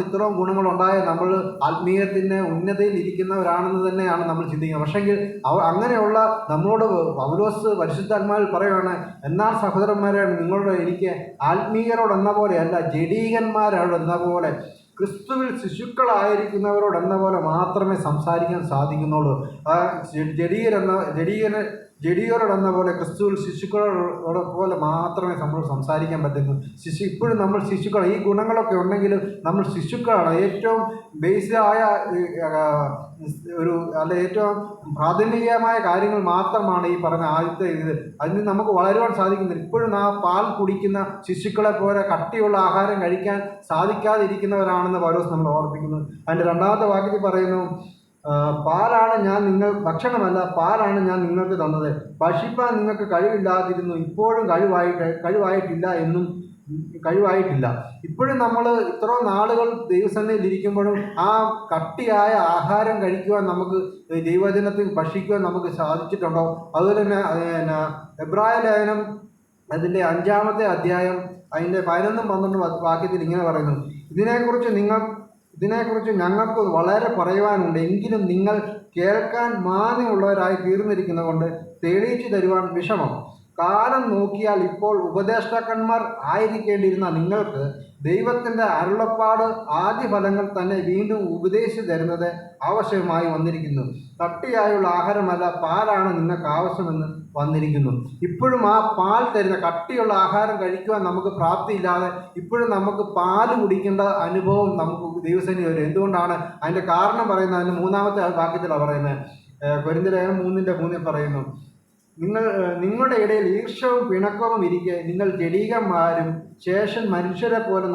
ഇത്രയും ഗുണങ്ങളുണ്ടായ നമ്മൾ ആത്മീയത്തിൻ്റെ ഉന്നതയിൽ ഇരിക്കുന്നവരാണെന്ന് തന്നെയാണ് നമ്മൾ ചിന്തിക്കുന്നത്. പക്ഷെങ്കിൽ അങ്ങനെയുള്ള നമ്മളോട് പൗലോസ് പരിശുദ്ധാത്മാവിൽ പറയുകയാണ്, എന്നാൽ സഹോദരന്മാരെ നിങ്ങളോട് എനിക്ക് ആത്മീയരോടെന്ന പോലെ അല്ല, ജഡീകന്മാരോടെന്ന പോലെ, ക്രിസ്തുവിൽ ശിശുക്കളായിരിക്കുന്നവരോടെന്ന പോലെ മാത്രമേ സംസാരിക്കാൻ സാധിക്കുന്നുള്ളൂ. ജഡിയോരോടെന്ന പോലെ ക്രിസ്തുവിൽ ശിശുക്കളോട് പോലെ മാത്രമേ നമ്മൾ സംസാരിക്കാൻ പറ്റുന്നു. ഇപ്പോഴും നമ്മൾ ശിശുക്കൾ, ഈ ഗുണങ്ങളൊക്കെ ഉണ്ടെങ്കിലും നമ്മൾ ശിശുക്കളാണ്. ഏറ്റവും ബേസിക്കായ ഏറ്റവും പ്രാഥമികമായ കാര്യങ്ങൾ മാത്രമാണ് ഈ പറഞ്ഞ ആദ്യത്തെ ഇത്. അതിന് നമുക്ക് വളരുവാൻ സാധിക്കുന്നില്ല. ഇപ്പോഴും ആ പാൽ കുടിക്കുന്ന ശിശുക്കളെ പോലെ കട്ടിയുള്ള ആഹാരം കഴിക്കാൻ സാധിക്കാതിരിക്കുന്നവരാണെന്ന് പൗലോസ് നമ്മൾ ഓർമ്മിക്കുന്നു. അതിൻ്റെ 2-ാമത്തെ വാക്യത്തിൽ പറയുന്നു, പാലാണ് ഞാൻ ഭക്ഷണമല്ല, പാലാണ് ഞാൻ നിങ്ങൾക്ക് തന്നത്. ഭക്ഷിപ്പാൻ നിങ്ങൾക്ക് കഴിവില്ലാതിരുന്നു, ഇപ്പോഴും കഴിവായിട്ടില്ല. ഇപ്പോഴും നമ്മൾ ഇത്ര നാളുകൾ ദൈവസന്നിധിയിൽ ഇരിക്കുമ്പോഴും ആ കട്ടിയായ ആഹാരം കഴിക്കുവാൻ നമുക്ക്, ദൈവവചനത്തിൽ ഭക്ഷിക്കുവാൻ നമുക്ക് സാധിച്ചിട്ടുണ്ടോ? അതുപോലെ തന്നെ എബ്രായ ലേഖനം അതിൻ്റെ 5-ാമത്തെ അധ്യായം അതിൻ്റെ 11-12 വാക്യത്തിൽ ഇങ്ങനെ പറയുന്നു, ഇതിനെക്കുറിച്ച് ഞങ്ങൾക്ക് വളരെ പറയുവാനുണ്ട്, എങ്കിലും നിങ്ങൾ കേൾക്കാൻ മാന്യമുള്ളവരായി തീർന്നിരിക്കുന്നത് കൊണ്ട് തെളിയിച്ചു തരുവാൻ വിഷമം. കാലം നോക്കിയാൽ ഇപ്പോൾ ഉപദേഷ്ടാക്കന്മാർ ആയിരിക്കേണ്ടിയിരുന്ന നിങ്ങൾക്ക് ദൈവത്തിൻ്റെ അരുളപ്പാട് ആദ്യ ഫലങ്ങൾ തന്നെ വീണ്ടും ഉപദേശിച്ചു തരുന്നത് ആവശ്യമായി വന്നിരിക്കുന്നു. കട്ടിയായുള്ള ആഹാരമല്ല, പാലാണ് നിങ്ങൾക്ക് ആവശ്യമെന്ന് വന്നിരിക്കുന്നു. ഇപ്പോഴും ആ പാൽ തരുന്ന കട്ടിയുള്ള ആഹാരം കഴിക്കുവാൻ നമുക്ക് പ്രാപ്തിയില്ലാതെ ഇപ്പോഴും നമുക്ക് പാല് കുടിക്കേണ്ട അനുഭവം നമുക്ക് ദൈവസന്നിധി വരും. എന്തുകൊണ്ടാണ്? അതിൻ്റെ കാരണം പറയുന്നത് അതിൻ്റെ 3-ാമത്തെ വാക്യത്തിലാണ് പറയുന്നത്. കൊരിന്ത്യർ 3:3 പറയുന്നു, നിങ്ങളുടെ ഇടയിൽ ഈർഷ്യവും പിണക്കവും ഇരിക്കെ നിങ്ങൾ ജഡീകന്മാരും ശേഷം മനുഷ്യരെ പോലെ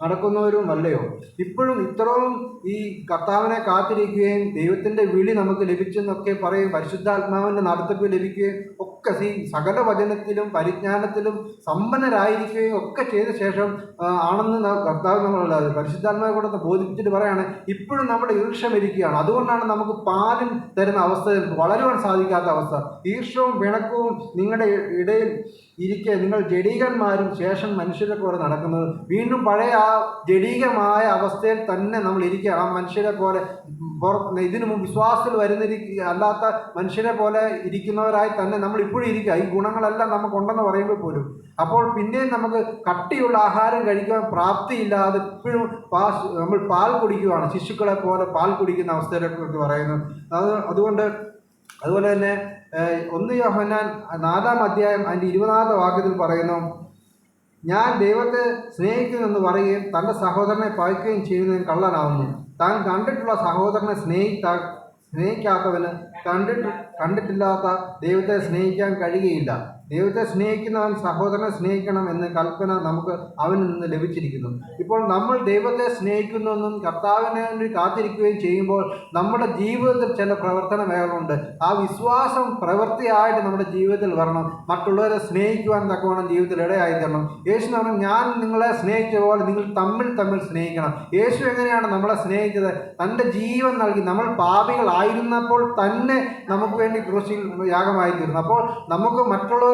നടക്കുന്നവരും അല്ലയോ? ഇപ്പോഴും ഇത്രയും ഈ കർത്താവിനെ കാത്തിരിക്കുകയും ദൈവത്തിൻ്റെ വിളി നമുക്ക് ലഭിച്ചെന്നൊക്കെ പറയും, പരിശുദ്ധാത്മാവിൻ്റെ നടത്തിപ്പ് ലഭിക്കുകയും ഒക്കെ സകല വചനത്തിലും പരിജ്ഞാനത്തിലും സമ്പന്നരായിരിക്കുകയും ഒക്കെ ചെയ്ത ശേഷം ആണെന്ന് കർത്താവ് നമ്മളല്ലാതെ പരിശുദ്ധാത്മാവിനെ കൂടെ ബോധിപ്പിച്ചിട്ട് പറയാണ്, ഇപ്പോഴും നമ്മുടെ ഈർഷ്യം ഇരിക്കുകയാണ്. അതുകൊണ്ടാണ് നമുക്ക് പാലും തരുന്ന അവസ്ഥയിൽ വളരുവാൻ സാധിക്കാത്ത അവസ്ഥ. ഈർഷ്യവും പിണക്കവും നിങ്ങളുടെ ഇടയിൽ ഇരിക്കെ നിങ്ങൾ ജഡീകന്മാരും ശേഷം മനുഷ്യരെ പോലെ നടക്കുന്നത്. വീണ്ടും പഴയ ആ ജഡീകമായ അവസ്ഥയിൽ തന്നെ നമ്മൾ ഇരിക്കുകയാണ്. ആ മനുഷ്യരെ പോലെ ഇതിനു മുമ്പ് വിശ്വാസത്തിൽ അല്ലാത്ത മനുഷ്യരെ പോലെ ഇരിക്കുന്നവരായി തന്നെ നമ്മൾ ഇപ്പോഴും ഇരിക്കുക. ഈ ഗുണങ്ങളെല്ലാം നമുക്കുണ്ടെന്ന് പറയുമ്പോൾ പോലും അപ്പോൾ പിന്നെയും നമുക്ക് കട്ടിയുള്ള ആഹാരം കഴിക്കാൻ പ്രാപ്തിയില്ലാതെ ഇപ്പോഴും നമ്മൾ പാൽ കുടിക്കുകയാണ്. ശിശുക്കളെ പോലെ പാൽ കുടിക്കുന്ന അവസ്ഥയിലേക്ക് പറയുന്നു. അതുപോലെ തന്നെ 1 യോഹന്നാൻ 4-ാം അധ്യായം അതിൻ്റെ 20-ാമത്തെ വാക്യത്തിൽ പറയുന്നു, ഞാൻ ദൈവത്തെ സ്നേഹിക്കുന്നെന്ന് പറയുകയും തൻ്റെ സഹോദരനെ പകയ്ക്കുകയും ചെയ്യുന്നതിന് കള്ളനാവുന്നു. താൻ കണ്ടിട്ടുള്ള സഹോദരനെ സ്നേഹിക്കാത്തവന് കണ്ടിട്ടില്ലാത്ത ദൈവത്തെ സ്നേഹിക്കാൻ കഴിയുകയില്ല. ദൈവത്തെ സ്നേഹിക്കുന്നവൻ സഹോദരനെ സ്നേഹിക്കണം എന്ന കൽപ്പന നമുക്ക് അവനിൽ നിന്ന് ലഭിച്ചിരിക്കുന്നു. ഇപ്പോൾ നമ്മൾ ദൈവത്തെ സ്നേഹിക്കുന്നെന്നും കർത്താവിനെ വേണ്ടി കാത്തിരിക്കുകയും ചെയ്യുമ്പോൾ നമ്മുടെ ജീവിതത്തിൽ ചില പ്രവർത്തന മേഖലകളുണ്ട്. ആ വിശ്വാസം പ്രവൃത്തിയായിട്ട് നമ്മുടെ ജീവിതത്തിൽ വരണം. മറ്റുള്ളവരെ സ്നേഹിക്കുവാൻ തക്കവണ്ണം ജീവിതത്തിൽ ഇടയായി തരണം. യേശു പറഞ്ഞു, ഞാൻ നിങ്ങളെ സ്നേഹിച്ച പോലെ നിങ്ങൾ തമ്മിൽ സ്നേഹിക്കണം. യേശു എങ്ങനെയാണ് നമ്മളെ സ്നേഹിച്ചത്? തൻ്റെ ജീവൻ നൽകി. നമ്മൾ പാപികളായിരുന്നപ്പോൾ തന്നെ നമുക്ക് വേണ്ടി ക്രൂശിൽ യാഗമായി തീർന്നു. അപ്പോൾ നമുക്ക് മറ്റുള്ളവർ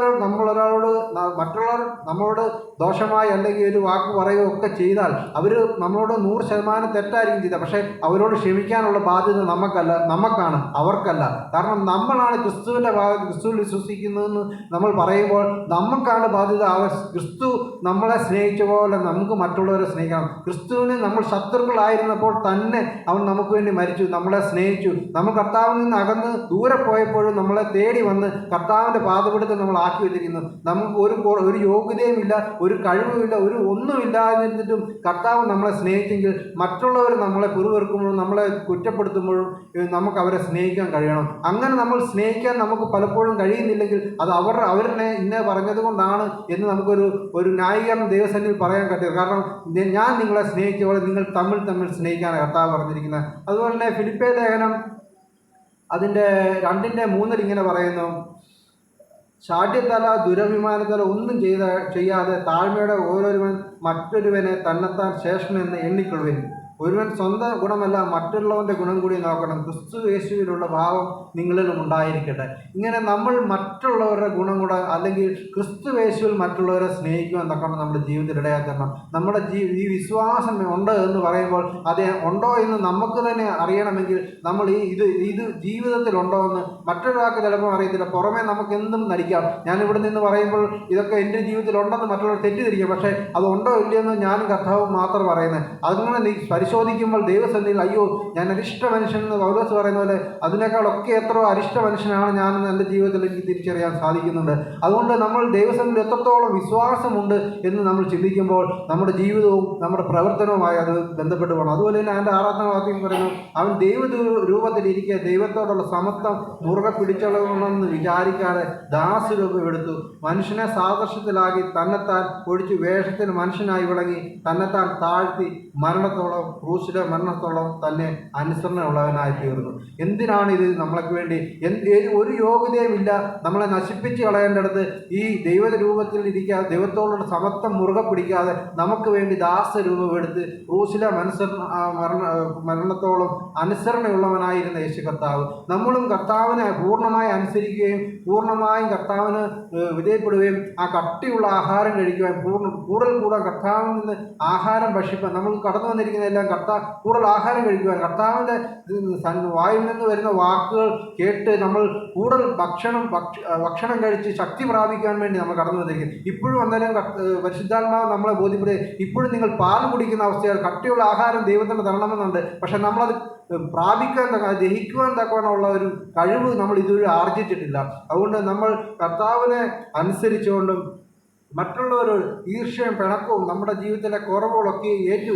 നമ്മളോട് ദോഷമായി അല്ലെങ്കിൽ ഒരു വാക്ക് പറയുകയോ ഒക്കെ ചെയ്താൽ അവർ നമ്മളോട് 100% തെറ്റായിരിക്കും ചെയ്തത്. പക്ഷേ അവരോട് ക്ഷമിക്കാനുള്ള ബാധ്യത നമുക്കാണ്, അവർക്കല്ല. കാരണം നമ്മളാണ് ക്രിസ്തുവിൽ വിശ്വസിക്കുന്നതെന്ന് നമ്മൾ പറയുമ്പോൾ നമുക്കാണ് ബാധ്യത. ക്രിസ്തു നമ്മളെ സ്നേഹിച്ച പോലെ നമുക്ക് മറ്റുള്ളവരെ സ്നേഹിക്കണം. ക്രിസ്തുവിന് നമ്മൾ ശത്രുക്കളായിരുന്നപ്പോൾ തന്നെ അവൻ നമുക്ക് വേണ്ടി മരിച്ചു, നമ്മളെ സ്നേഹിച്ചു. നമ്മൾ കർത്താവിൽ നിന്ന് അകന്ന് ദൂരെ പോയപ്പോഴും നമ്മളെ തേടി വന്ന് കർത്താവിൻ്റെ പാദപീഠത്തിൽ നമ്മൾ ആക്കി വെച്ചിരിക്കുന്നു. നമുക്ക് ഒരു യോഗ്യതയുമില്ല, ഒരു കഴിവുമില്ല, ഒന്നുമില്ല എന്നിട്ടും കർത്താവ് നമ്മളെ സ്നേഹിച്ചെങ്കിൽ മറ്റുള്ളവർ നമ്മളെ പിറുവെറുക്കുമ്പോഴും നമ്മളെ കുറ്റപ്പെടുത്തുമ്പോഴും നമുക്ക് അവരെ സ്നേഹിക്കാൻ കഴിയണം. അങ്ങനെ നമ്മൾ സ്നേഹിക്കാൻ നമുക്ക് പലപ്പോഴും കഴിയുന്നില്ലെങ്കിൽ അത് അവരെ ഇന്നെ പറഞ്ഞത് കൊണ്ടാണ് എന്ന് നമുക്കൊരു ന്യായീകരണം ദൈവസന്നിധിയിൽ പറയാൻ പറ്റില്ല. കാരണം ഞാൻ നിങ്ങളെ സ്നേഹിച്ച പോലെ നിങ്ങൾ തമ്മിൽ സ്നേഹിക്കാനാണ് കർത്താവ് പറഞ്ഞിരിക്കുന്നത്. അതുപോലെ തന്നെ ഫിലിപ്പേ ലേഖനം അതിൻ്റെ 2:3 ഇങ്ങനെ പറയുന്നു, ശാഠ്യത്തല ദുരഭിമാനത്തല ഒന്നും ചെയ്യാതെ താഴ്മയുടെ ഓരോരുവൻ മറ്റൊരുവനെ തന്നെത്താൻ ശ്രേഷ്ഠനെന്ന് എണ്ണിക്കൊള്ളുവിൻ. ഒരുവൻ സ്വന്തം ഗുണമല്ല മറ്റുള്ളവൻ്റെ ഗുണം കൂടി നോക്കണം. ക്രിസ്തു യേശുവിലുള്ള ഭാവം നിങ്ങളിലും ഉണ്ടായിരിക്കട്ടെ. ഇങ്ങനെ നമ്മൾ മറ്റുള്ളവരുടെ ഗുണം കൂടെ അല്ലെങ്കിൽ ക്രിസ്തു യേശുവിൽ മറ്റുള്ളവരെ സ്നേഹിക്കുവാൻ തക്കണം നമ്മുടെ ജീവിതത്തിൽ ഇടയാക്കണം. നമ്മുടെ ഈ വിശ്വാസം ഉണ്ട് എന്ന് പറയുമ്പോൾ അത് ഉണ്ടോ എന്ന് നമുക്ക് തന്നെ അറിയണമെങ്കിൽ നമ്മൾ ഇത് ജീവിതത്തിലുണ്ടോ എന്ന് മറ്റൊരാൾക്ക് ചിലപ്പോൾ അറിയത്തില്ല. പുറമേ നമുക്ക് എന്തും നടിക്കാം. ഞാനിവിടെ നിന്ന് പറയുമ്പോൾ ഇതൊക്കെ എൻ്റെ ജീവിതത്തിൽ ഉണ്ടെന്ന് മറ്റുള്ളവർ തെറ്റിദ്ധരിക്കാം. പക്ഷേ അതുണ്ടോ ഇല്ലയെന്ന് ഞാനും കർത്താവും മാത്രം പറയുന്നത്. അങ്ങനെ പരിശോധിക്കുമ്പോൾ ദൈവസന്നിധിയിൽ അയ്യോ ഞാൻ അരിഷ്ട മനുഷ്യനെന്ന് പൗലോസ് പറയുന്ന പോലെ അതിനേക്കാളൊക്കെ എത്രയോ അരിഷ്ട മനുഷ്യനാണ് ഞാനെന്ന് എൻ്റെ ജീവിതത്തിൽ എനിക്ക് തിരിച്ചറിയാൻ സാധിക്കുന്നുണ്ട്. അതുകൊണ്ട് നമ്മൾ ദൈവസന്നിധിയിൽ എത്രത്തോളം വിശ്വാസമുണ്ട് എന്ന് നമ്മൾ ചിന്തിക്കുമ്പോൾ നമ്മുടെ ജീവിതവും നമ്മുടെ പ്രവർത്തനവുമായി അത് ബന്ധപ്പെട്ട് പോകണം. അതുപോലെ തന്നെ എൻ്റെ 6-ാമത്തെ വാക്യം പറയുന്നു, അവൻ ദൈവ രൂപത്തിലിരിക്കുക ദൈവത്തോടുള്ള സമത്വം മുറുകെ പിടിച്ചോളണമെന്ന് വിചാരിക്കാതെ ദാസരൂപം എടുത്തു, മനുഷ്യനെ സാദൃശ്യത്തിലാക്കി തന്നെത്താൻ ഒഴിച്ച് വേഷത്തിന് മനുഷ്യനായി വിളങ്ങി തന്നെത്താൻ താഴ്ത്തി മരണത്തോളം ക്രൂശിലെ മരണത്തോളം തന്നെ അനുസരണയുള്ളവനായി തീർന്നു. എന്തിനാണ് ഇത് നമ്മൾക്ക് വേണ്ടി? ഒരു യോഗ്യതയും ഇല്ല, നമ്മളെ നശിപ്പിച്ച് കളയേണ്ടടുത്ത് ഈ ദൈവരൂപത്തിൽ ഇരിക്കാതെ ദൈവത്തോടുള്ള സമത്വം മുറുകെ പിടിക്കാതെ നമുക്ക് വേണ്ടി ദാസരൂപം എടുത്ത് ക്രൂശിലെ മരണത്തോളം അനുസരണയുള്ളവനായിരുന്ന യേശു കർത്താവ്. നമ്മളും കർത്താവിനെ പൂർണ്ണമായി അനുസരിക്കുകയും പൂർണ്ണമായും കർത്താവിന് വിധേയപ്പെടുകയും ആ കട്ടിയുള്ള ആഹാരം കഴിക്കുവാൻ കൂടുതൽ കർത്താവിൽ നിന്ന് ആഹാരം ഭക്ഷിപ്പാൻ നമ്മൾ കടന്നു വന്നിരിക്കുന്നതെല്ലാം കൂടുതൽ ആഹാരം കഴിക്കുവാൻ കർത്താവിൻ്റെ വായിൽ നിന്ന് വരുന്ന വാക്കുകൾ കേട്ട് നമ്മൾ കൂടുതൽ ഭക്ഷണം കഴിച്ച് ശക്തി പ്രാപിക്കാൻ വേണ്ടി നമ്മൾ കടന്നു വന്നിരിക്കുന്നത്. ഇപ്പോഴും അന്നേരം പരിശുദ്ധാത്മാവ് നമ്മളെ ബോധ്യപ്പെടുക, ഇപ്പോഴും നിങ്ങൾ പാൽ കുടിക്കുന്ന അവസ്ഥയാണ്, കട്ടിയുള്ള ആഹാരം ദൈവത്തിന് തരണമെന്നുണ്ട്, പക്ഷെ നമ്മളത് പ്രാപിക്കാൻ ദഹിക്കുവാൻ തക്കവണ്ണമുള്ള ഒരു കഴിവ് നമ്മൾ ഇതുവരെ ആർജിച്ചിട്ടില്ല. അതുകൊണ്ട് നമ്മൾ കർത്താവിനെ അനുസരിച്ചുകൊണ്ടും മറ്റുള്ളവരോട് ഈർഷ്യയും പിണക്കവും നമ്മുടെ ജീവിതത്തിലെ കുറവുകളൊക്കെ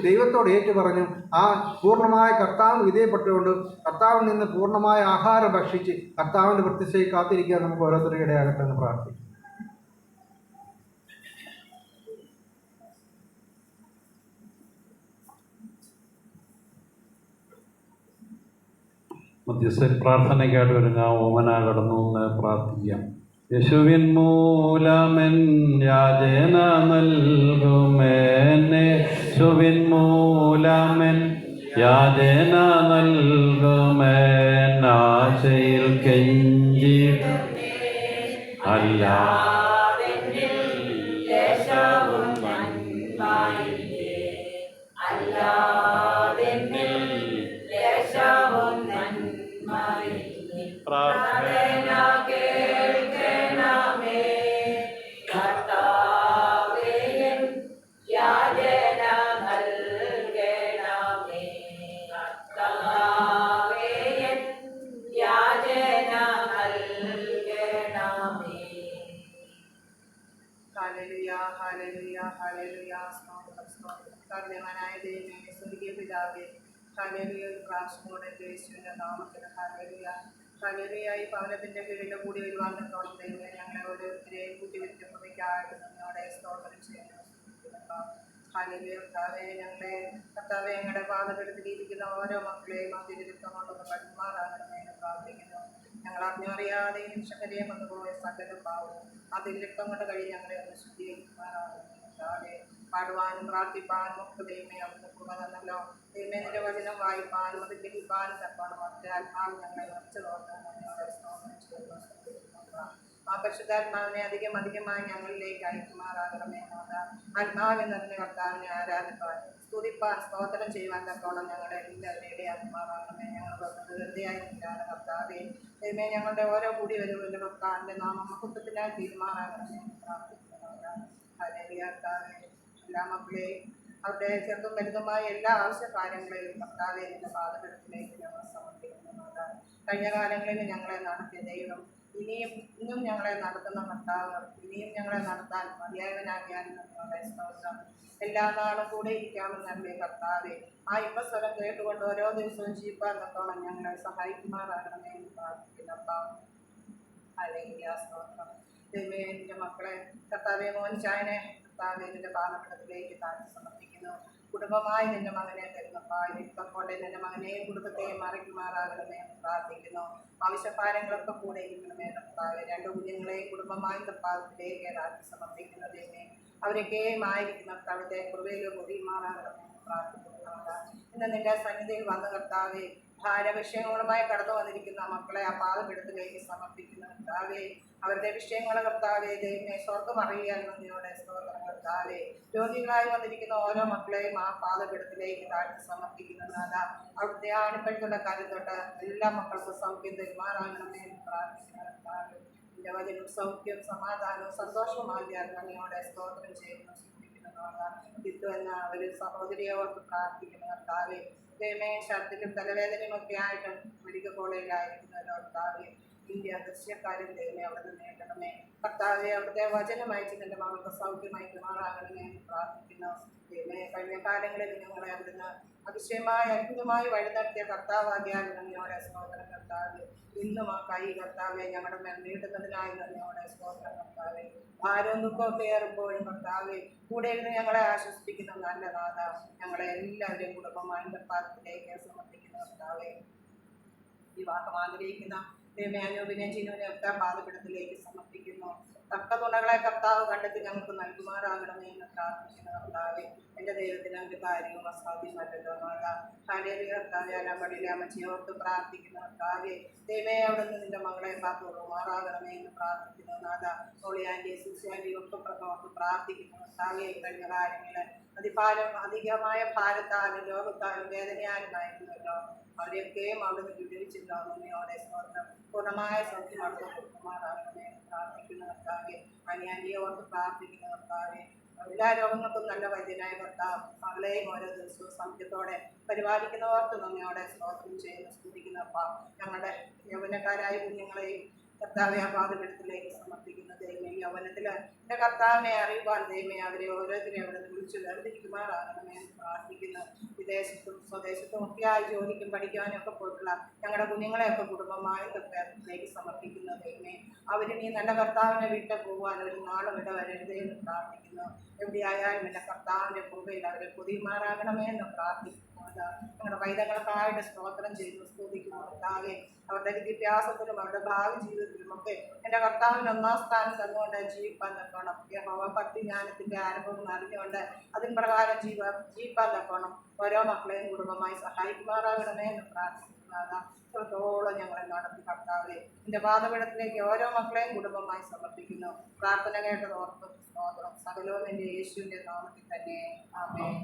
ദൈവത്തോട് പറഞ്ഞു ആ പൂർണ്ണമായ കർത്താവിന് വിധേയപ്പെട്ടുകൊണ്ട് കർത്താവിൽ നിന്ന് പൂർണ്ണമായ ആഹാരം ഭക്ഷിച്ച് കർത്താവിൻ്റെ പ്രത്യക്ഷയിൽ കാത്തിരിക്കാൻ നമുക്ക് ഓരോരുത്തരുടെ ഇടയാകട്ടെ എന്ന് പ്രാർത്ഥിക്കും. മധ്യസ്ഥ പ്രാർത്ഥനയ്ക്കായിട്ട് ഒരുങ്ങാം. ഓമന കടന്നു എന്ന് പ്രാർത്ഥിക്കാം. യേശുവിൻ മൂലമെൻ യാചന നൽകുമെന്നെ, യേശുവിൻ മൂലമെൻ യാചന നൽകുമെൻ, ആശയിൽ കെഞ്ചി അല്ല കാരുണ്യവാനായ ദൈവമേ, സ്വർഗീയ പിതാവേ, ഹല്ലേലൂയ. ഒരു പ്രാവശ്യം കൂടെ യേശുവിൻ്റെ നാമത്തിന് ഹല്ലേലൂയ. ഹല്ലേലൂയ. ഈ ഭവനത്തിൻ്റെ കീഴിൽ കൂടി വരുവാൻ തക്കോളം ദൈവമേ ഞങ്ങളെ ഓരോരുത്തരെയും കൂട്ടി വരുത്തുന്നവയ്ക്കായിട്ട് നിന്നോടെ സ്തോത്രം ചെയ്യുന്നു. ഹല്ലേലൂയ. കർത്താവേ ഞങ്ങളുടെ പാതകെടുത്തിരിക്കുന്ന ഓരോ മക്കളെയും അതിരുത്തം കൊണ്ടൊന്ന് കടുമാറാകണമേ എന്ന് പ്രാർത്ഥിക്കുന്നു. ഞങ്ങൾ അറിഞ്ഞറിയാതെ നിമിഷകരെയും വന്നുപോയ സകല പാവവും അതിരുത്തം കൊണ്ട് കഴിയും ഞങ്ങളെ ഒന്ന് ശുദ്ധീകരിക്കുമാറാകണമേ. പാടുവാനും പ്രാർത്ഥിപ്പാനും ഒക്കെ ദൈവമേ അവിടുന്ന് കൃപ തന്നല്ലോ. ദൈവമേ നിന്റെ വചനം വായിപ്പാനും അത് ഗ്രഹിപ്പാനും തക്കണം ആത്മാവ് ഞങ്ങളെ നിറച്ചു നോക്കാൻ ആ പരിശുദ്ധാത്മാവിനെ അധികമായി ഞങ്ങളിലേക്ക് അയക്കുമാറാകണമേ. ആത്മാവിൽ നിറഞ്ഞ കർത്താവിനെ ആരാധിപ്പാൻ സ്തുതിപ്പാൻ സ്തോത്രം ചെയ്യുവാൻ തക്കോണം ഞങ്ങളുടെ എല്ലാവരുടെയും ആത്മാവാകണമേ. ഞങ്ങൾ വെറുതെയായി നിൽക്കാതെ കർത്താവേ ദൈവമേ ഞങ്ങളുടെ ഓരോ കൂടി വരുവിൻ്റെ കർത്താവിൻ്റെ നാമം മഹത്വത്തിനായി തീരുമാനാകണമേ പ്രാർത്ഥിക്കുന്നവരാണ്. കർത്താവേ എല്ലാ മക്കളെയും അവരുടെ ചെറുതും വലുതുമായ എല്ലാ ആവശ്യ കാര്യങ്ങളെയും കർത്താവെ എൻ്റെ പാദപീഠത്തിലേക്ക് ഞങ്ങൾ സമർപ്പിക്കുന്നതാണ്. കഴിഞ്ഞ കാലങ്ങളിൽ ഞങ്ങളെ നടത്തിയ ദൈവം ഇന്നും ഞങ്ങളെ നടത്തുന്ന കർത്താവ് ഇനിയും ഞങ്ങളെ നടത്താൻ മതിയായവനാകിയാൽ ഞങ്ങളുടെ സ്തോത്രം. എല്ലാ നാളും കൂടെ ഇരിക്കാമെന്നല്ലേ കർത്താവെ. ആ ഇപ്പസ്വരം കേട്ടുകൊണ്ട് ഓരോ ദിവസവും ജീവിക്കാൻ തക്കോണം ഞങ്ങളെ സഹായിക്കുമാറാകണമേ എന്ന് പ്രാർത്ഥിക്കുന്നപ്പാ. അല്ലെങ്കിൽ സ്തോത്രം. ദൈവമേ എൻ്റെ മക്കളെ കർത്താവെ മോനിച്ചായനെ കർത്താവെ നിന്റെ പാദപീഠത്തിലേക്ക് താഴ്ത്തി സമർപ്പിക്കുന്നു. കുടുംബമായി നിന്റെ മകനെ തരുന്നപ്പാ. ഇപ്പോട്ടെ നിന്റെ മകനെയും കുടുംബത്തെയും മറിക്കുമാറാകണമേ എന്ന് പ്രാർത്ഥിക്കുന്നു. ആവശ്യഭാരങ്ങളൊക്കെ കൂടെ ഇരിക്കണമേ കർത്താവെ. രണ്ട് കുഞ്ഞുങ്ങളെയും കുടുംബമായി പാദത്തിലേക്ക് താഴ്ത്തി സമർപ്പിക്കുന്നതേമേ. അവരൊക്കെയും ആയിരിക്കുന്ന കർത്താവത്തെ കൃപയിലും ഒതുമാറാകണമേ എന്ന് പ്രാർത്ഥിക്കുന്നതാണ്. ഇന്ന് നിന്റെ സന്നിധിയിൽ വന്ന കർത്താവെ ഭാരവിഷയങ്ങളുമായി കടന്നു വന്നിരിക്കുന്ന മക്കളെ ആ പാദപീഠത്തിലേക്ക് സമർപ്പിക്കുന്ന കർത്താവെ. അവരുടെ വിഷയങ്ങളെ കർത്താവെ ദൈവമേ സ്വർഗം അറിയാൻ നന്ദിയോടെ സ്തോത്രം കർത്താവെ. രോഗികളായി വന്നിരിക്കുന്ന ഓരോ മക്കളെയും ആ പാദപീഠത്തിലേക്ക് താഴ്ത്തി സമർപ്പിക്കുന്നതാണ്. അവിടുത്തെ ആണിപ്പഴുത്തുള്ള കാര്യം തൊട്ട് എല്ലാ മക്കൾക്കും സൗഖ്യം തരുമാറാകണമേ എന്ന് പ്രാർത്ഥിക്കുന്ന വചനം സൗഖ്യം സമാധാനവും സന്തോഷവുമാകിയാൽ നന്ദിയോടെ സ്തോത്രം ചെയ്യുന്നു. ബിന്ദു എന്ന ഒരു സഹോദരിയെ ഓർത്ത് പ്രാർത്ഥിക്കുന്ന കർത്താവെ, ദൈവമേ ഛർദ്ദിലും തലവേദനയും ഒക്കെ ആയിട്ട് മെഡിക്കൽ കോളേജിലായിരിക്കുന്ന കർത്താവെ, ഇന്ത്യ ദൃശ്യക്കാരും ദൈവമേ അവിടെ നേടണമേ. കർത്താവെ, അവിടുത്തെ വചനം അയച്ച് നിന്റെ മകൾക്ക് സൗഖ്യമായി മാറാകണമേ എന്ന് പ്രാർത്ഥിക്കുന്നു. ദൈവമേ, കഴിഞ്ഞ കാലങ്ങളിൽ ഞങ്ങളെ അവിടുന്ന് അതിശയമായി അത്ഭുതമായി വഴി നടത്തിയ കർത്താവാകിയാൽ നന്ദിയോടെ സ്തോത്രം കർത്താവെ. ഇന്നും ആ കൈ കർത്താവെ ഞങ്ങളുടെ മേൽ നീട്ടുന്നതിനായി നന്ദിയോടെ സ്തോത്രം കർത്താവെ. ഭാരവും ദുഃഖമൊക്കെ ഏറുമ്പോഴും കർത്താവെ കൂടെ ഇരുന്ന് ഞങ്ങളെ ആശ്വസിപ്പിക്കുന്ന നല്ല നാഥ, ഞങ്ങളെ എല്ലാവരെയും കുടുംബമായി പാദത്തിലേക്ക് സമർപ്പിക്കുന്ന കർത്താവെ. വിവാഹം ആഗ്രഹിക്കുന്ന ദേവയാനോപിനെ ജീവനെ ഒക്കെ പാദപീഠത്തിലേക്ക് സമർപ്പിക്കുന്നു. തക്ക തുണകളെ കർത്താവ് കണ്ടെത്തി ഞങ്ങൾക്ക് നൽകുമാറാകണമേ എന്ന് പ്രാർത്ഥിക്കുന്ന കർത്താവെ. എൻ്റെ ദൈവത്തിന് ഒരു കാര്യവും അസാധ്യമല്ലല്ലോ നാഥ. ഹല്ലേലൂയ കർത്താവെ. അലമ്പടിയിലെ അമ്മച്ചിയെ ഓർത്ത് പ്രാർത്ഥിക്കുന്ന കർത്താവെ, ദൈവമേ അവിടുന്ന് നിന്റെ മകളെ കാത്തുമാറാകണമേ എന്ന് പ്രാർത്ഥിക്കുന്നു നാഥ. ഒളിയാൻ്റെയും സുസിയാൻ്റെയും ഒക്കെ ഓർത്ത് പ്രാർത്ഥിക്കുന്ന കർത്താവെ. കഴിഞ്ഞ കാര്യങ്ങളിൽ അധികമായ ഭാരത്താലും രോഗത്താലും വേദനയാലുമായിരുന്നല്ലോ, അവരെയൊക്കെയും അവിടുന്ന് വിടുവിച്ചില്ലോ. നിന്നോടെ സ്തോത്രം. പൂർണ്ണമായ സൗഖ്യം അവിടുന്ന് കൊടുക്കുമാറാകണമേ എന്ന് പ്രാർത്ഥിക്കുന്ന കർത്താവെ. അനിയാൻ്റിയെ ഓർത്ത് പ്രാർത്ഥിക്കുന്ന കർത്താവെ. എല്ലാ രോഗങ്ങൾക്കും നല്ല വൈദ്യനായ കർത്താവ് മകളെയും ഓരോ ദിവസവും സൗഖ്യത്തോടെ പരിപാലിക്കുന്നവർക്ക് നന്ദിയോടെ സ്തോത്രം ചെയ്യുന്ന സ്തുതിക്കുന്ന ഞങ്ങളുടെ യൗവനക്കാരായ കുഞ്ഞുങ്ങളെയും കർത്താവെ ആ പാദപീഠത്തിലേക്ക് സമർപ്പിക്കുന്ന ദൈവമേ, യൗവനത്തിൽ എൻ്റെ കർത്താവിനെ അറിയുവാൻ ദൈവമേ അവരെ ഓരോരുത്തരെയും അവിടെ നിന്ന് വിളിച്ചു വേർതിരിക്കുമാറാകണമേ എന്ന് പ്രാർത്ഥിക്കുന്നു. വിദേശത്തും സ്വദേശത്തും ഒക്കെയായി ജോലിക്കും പഠിക്കാനും ഒക്കെ പോയിട്ടുള്ള ഞങ്ങളുടെ കുഞ്ഞുങ്ങളെയൊക്കെ കുടുംബമായി കർത്താവിലേക്ക് സമർപ്പിക്കുന്ന ദൈവമേ, അവരും ഈ നല്ല കർത്താവിനെ വിട്ട് പോകാൻ ഒരു നാളും ഇടവരരുതേ എന്ന് പ്രാർത്ഥിക്കുന്നു. എവിടെയായാലും എൻ്റെ കർത്താവിൻ്റെ കൃപയിൽ അവരെ പൊതിയുമാറാകണമേ എന്ന് പ്രാർത്ഥിക്കുന്നു. ഞങ്ങളുടെ പൈതങ്ങൾക്കായിട്ട് സ്തോത്രം ചെയ്തു സ്തുതിക്കുന്നു കർത്താവെ. അവരുടെ വിദ്യാഭ്യാസത്തിലും അവരുടെ ഭാവി ജീവിതത്തിലും ഒക്കെ എൻ്റെ കർത്താവിന് ഒന്നാം സ്ഥാനം തന്നുകൊണ്ട് ജീവിപ്പാൻ തക്കണം. യഹോവ ഭക്തി ജ്ഞാനത്തിൻ്റെ ആരംഭം അറിഞ്ഞുകൊണ്ട് അതിൻ പ്രകാരം ജീവിപ്പാൻ തക്കണം. ഓരോ മക്കളെയും കുടുംബമായി സഹായിക്കുമാറാകണമേ എന്ന് പ്രാർത്ഥിക്കുന്നതാണ്. ഇത്രത്തോളം ഞങ്ങളെ നടത്തി കർത്താവെ. എൻ്റെ പാദപീഠത്തിലേക്ക് ഓരോ മക്കളെയും കുടുംബമായി സമർപ്പിക്കുന്നു. പ്രാർത്ഥന കേട്ടത് ഓർത്ത് സ്തോത്രം. സകലവും എൻ്റെ യേശുവിൻ്റെ നാമത്തിൽ തന്നെ ആമേൻ.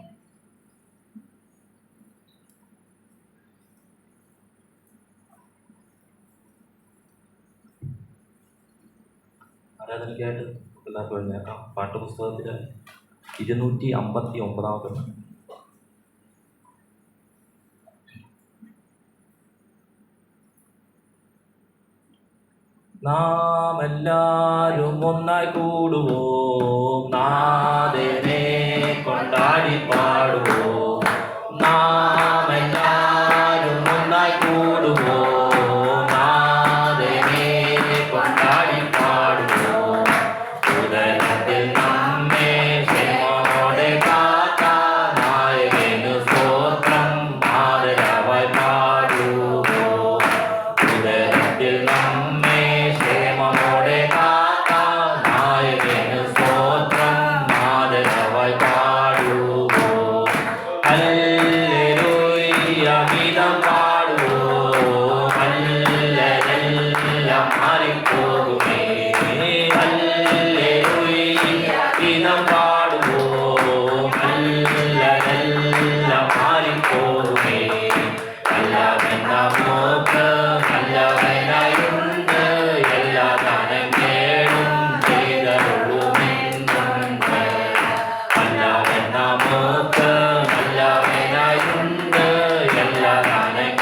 ആരാധനയ്ക്കായിട്ട് എല്ലാവർക്കും എഴുന്നേക്കാം. പാട്ടുപുസ്തകത്തിൽ 259 നാം എല്ലാരും ഒന്നായി കൂടുവോം, നാഥനെ കൊണ്ടാടി പാടുവോം. നാം എല്ലാരും ഒന്നായി കൂടുവോം, നാഥനെ കൊണ്ടാടി പാടുവോം. ഉദരത്തിൽ നമ്മെ ക്ഷേമത്തോടെ കാത്ത നായകനു സ്തോത്രം ആദരവായി പാടുവോം. ഉദരത്തിൽ നമ്മെ ക്ഷേമത്തോടെ കാത്ത നായകനു സ്തോത്രം ആദരവായി പാടുവോം. ഹല്ലേലൂയ ഗീതം പാടുവോം, ഹല്ലേലൂയ മാറിപ്പോകുമേ. ഹല്ലേലൂയ ഗീതം പാടുവോം, ഹല്ലേലൂയ മാറിപ്പോകുമേ. നല്ലവൻ നമുക്ക് നല്ലവനായുണ്ട്, എല്ലാ ദാനം കേടും ചെയ്തരുളുമെന്നുണ്ട്. നല്ലവൻ നമുക്ക് നല്ലവനായുണ്ട്, എല്ലാ ദാനം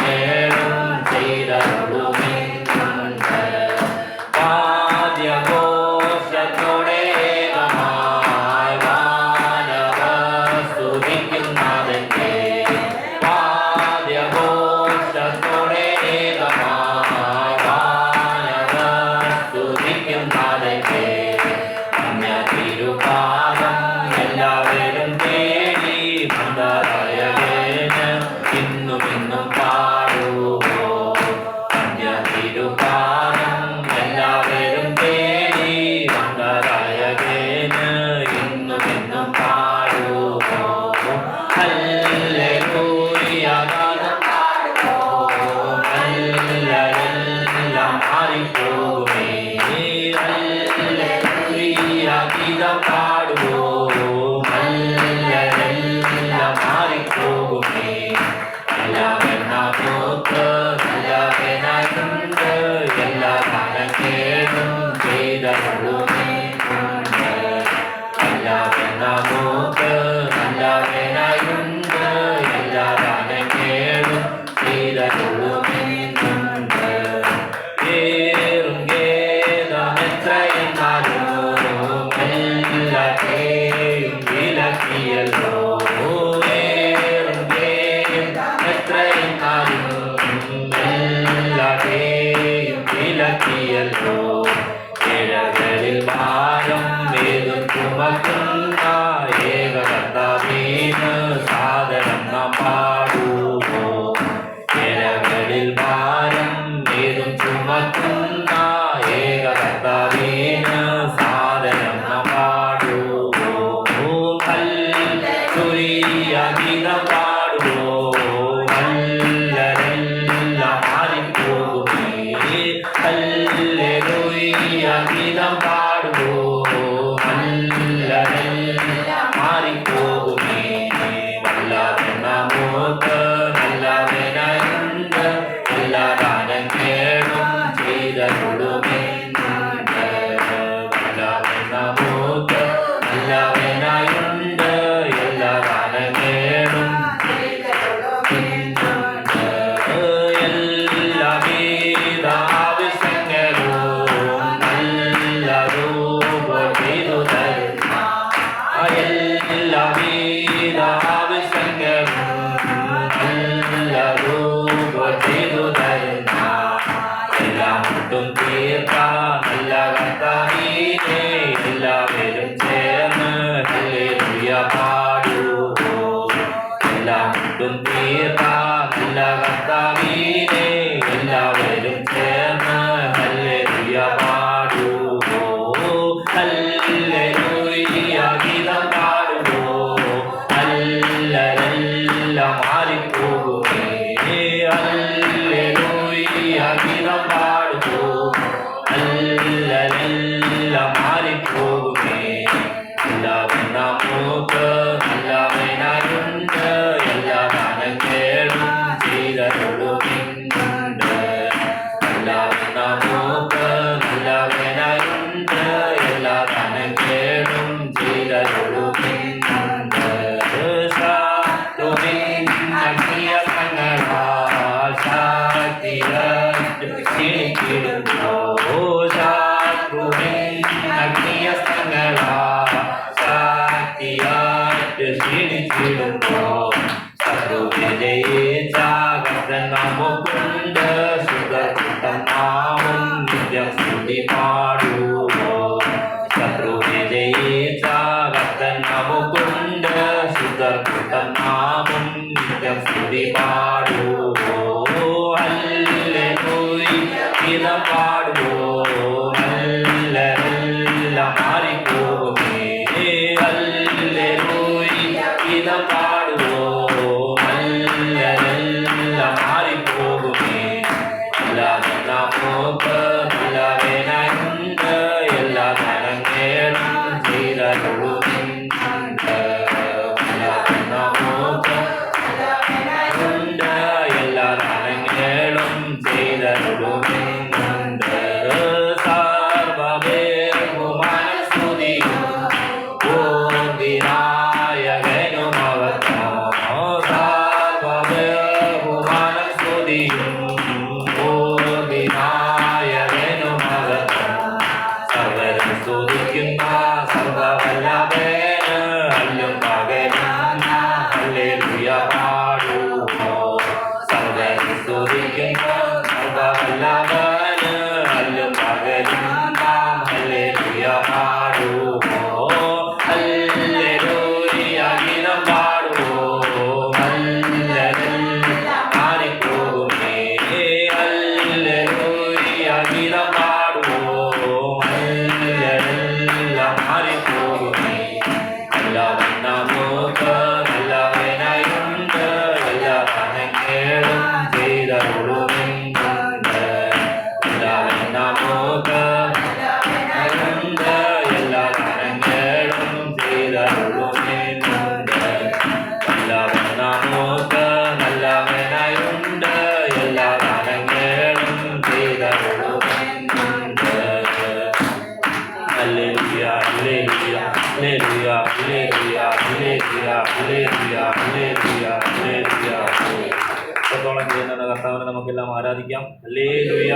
ചെയ്യുന്ന കർത്താവിനെ നമുക്കെല്ലാം ആരാധിക്കാം. Hallelujah,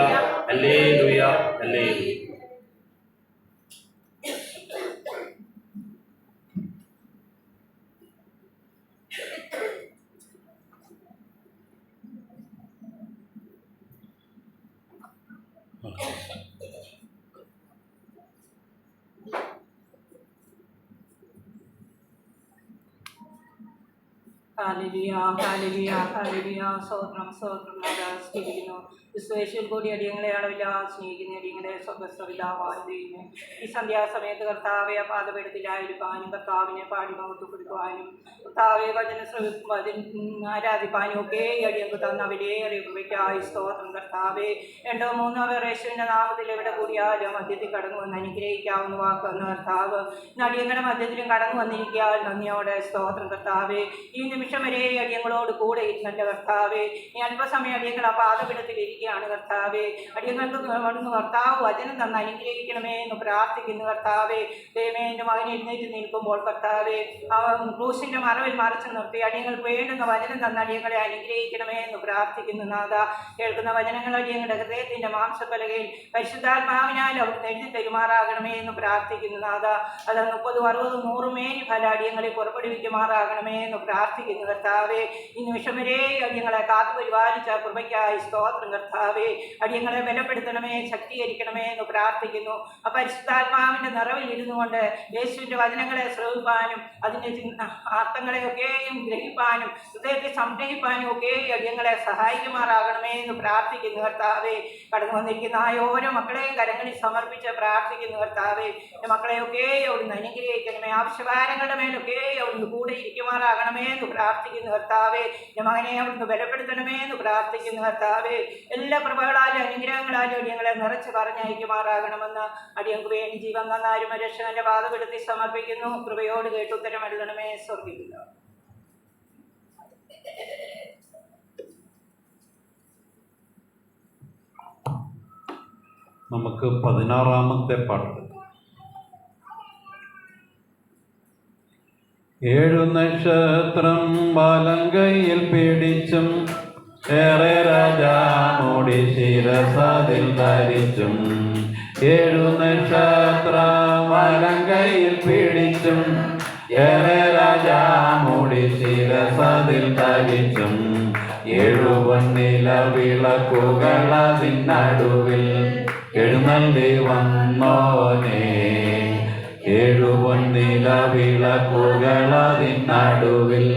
hallelujah, hallelujah. Hallelujah, hallelujah, hallelujah. സ്തോത്രം, സ്തോത്രം. സ്തുതിക്കുന്നു. ക്രിസ്തുയേശുവിൽ കൂടി അടിയങ്ങളെ അളവില്ലാതെ സ്നേഹിക്കുന്ന അടിയങ്ങളെ സ്വർഗ്ഗസ്ഥപിതാവായ ദൈവമേ, ഈ സന്ധ്യാസമയത്ത് കർത്താവെ പാദപീഠത്തിലായിരിക്കാനും കർത്താവിനെ പാടി മഹത്വപ്പെടുത്തുവാനും കർത്താവെ ആരാധിപ്പാനും ഒക്കെ അടിയങ്ങൾക്ക് തന്ന വിലയേറിയ കൃപയ്ക്കായി സ്തോത്രം. കർത്താവെ 2 3 പേർ യേശുവിൻ്റെ നാമത്തിൽ എവിടെ കൂടിയാലും മധ്യത്തിൽ കടന്നു വന്ന് അനുഗ്രഹിക്കാവുന്ന വാക്കുവന്ന കർത്താവ് അടിയങ്ങളുടെ മധ്യത്തിലും കടന്നു വന്നിരിക്കാൻ നന്ദിയോടെ സ്തോത്രം. കർത്താവെ ഈ നിമിഷം വരെ അടിയങ്ങളോട് കൂടെ ഇരുന്നല്ല കർത്താവെ, ഈ അല്പസമയം അടിയങ്ങൾ ആ പാദപീഠത്തിൽ ഇരിക്കുകയാണ് കർത്താവെ. അടിയങ്ങൾക്ക് കർത്താവ് വചനം തന്ന് അനുഗ്രഹിക്കണമേ എന്ന് പ്രാർത്ഥിക്കുന്നു കർത്താവെ. ദൈവമേ, എൻ്റെ മകൻ എഴുന്നേറ്റ് നിൽക്കുമ്പോൾ കർത്താവെ ക്രൂശിൻ്റെ മറവിൽ മറച്ചു നിർത്തി അടിയങ്ങൾക്ക് വേണ്ടുന്ന വചനം തന്ന അടിയങ്ങളെ അനുഗ്രഹിക്കണമേ എന്ന് പ്രാർത്ഥിക്കുന്നു നാഥ. കേൾക്കുന്ന വചനങ്ങൾ അടിയങ്ങളുടെ ഹൃദയത്തിൻ്റെ മാംസപ്പലകയിൽ പരിശുദ്ധാത്മാവിനാൽ അവിടുന്ന് എഴുതി തരുമാറാകണമേ എന്ന് പ്രാർത്ഥിക്കുന്നു നാഥ. അത് 30 60 100 മേനി ഫല അടിയങ്ങളെ പുറപ്പെടുവിക്കുമാറാകണമേ എന്ന് പ്രാർത്ഥിക്കുന്നു കർത്താവെ. ഈ നിമിഷം വരെ അടിയങ്ങളെ കാത്തു പരിപാലിച്ച കൃപയ്ക്കായി സ്തോത്രം കർത്താവെ. അടിയങ്ങളെ ബലപ്പെടുത്തണമേ, ശക്തീകരിക്കണമേ എന്ന് പ്രാർത്ഥിക്കുന്നു. ആ പരിശുദ്ധാത്മാവിൻ്റെ നിറവിൽ ഇരുന്നു കൊണ്ട് യേശുവിൻ്റെ വചനങ്ങളെ ശ്രവിപ്പാനും അതിൻ്റെ അർത്ഥങ്ങളെയൊക്കെയും ഗ്രഹിപ്പാനും ഹൃദയത്തെ സംഗ്രഹിപ്പാനും ഒക്കെ അടിയങ്ങളെ സഹായിക്കുമാറാകണമേ എന്ന് പ്രാർത്ഥിക്കുന്നു കർത്താവെ. കടന്നു വന്നിരിക്കുന്ന ആ ഓരോ മക്കളെയും കരങ്ങളിൽ സമർപ്പിച്ച് പ്രാർത്ഥിക്കുന്നു കർത്താവെ. മക്കളെയൊക്കെ അവിടുന്ന് അനുഗ്രഹിക്കണമേ, ആവശ്യഭാരങ്ങളുടെ മേലൊക്കെ അവിടുന്ന് കൂടെ ഇരിക്കുമാറാകണമേ എന്ന് പ്രാർത്ഥിക്കുന്നു കർത്താവെ. മകനെ അവിടുന്ന് ബലപ്പെടുത്തണമേ എന്ന് പ്രാർത്ഥിക്കുന്നു കർത്താവെ. എല്ലാ കൃപകളാലും അനുഗ്രഹങ്ങളാലും അടിയങ്ങളെ നിറച്ച് പറഞ്ഞയക്കുമാറാകണമെന്ന് അടിയങ്ങൾക്ക് വേണ്ടി ജീവൻ തന്നാരും രക്ഷകന്റെ പാദപീഠത്തിൽ സമർപ്പിക്കുന്നു. കൃപയോട് കേട്ട് ഉത്തരം എഴുതണമേ സ്വർഗ്ഗിക്കുക. നമുക്ക് 16-ാമത്തെ പാട്ട്. 7 നക്ഷത്രം വലങ്കയിൽ പിടിച്ചും ഏറെ രാജാമോടി ശിരസതിൽ ധരിച്ചും 7 നക്ഷത്രം വലങ്കയിൽ പിടിച്ചും ഏറെ രാജാമോടി ശിരസതിൽ ധരിച്ചും 7 പൊന്നില വിളക്കുകൾ അതിനടുവിൽ എഴുന്നള്ളി വന്നോനേ. 7 പൊന്നില വിളക്കുകൾ അതിനടുവിൽ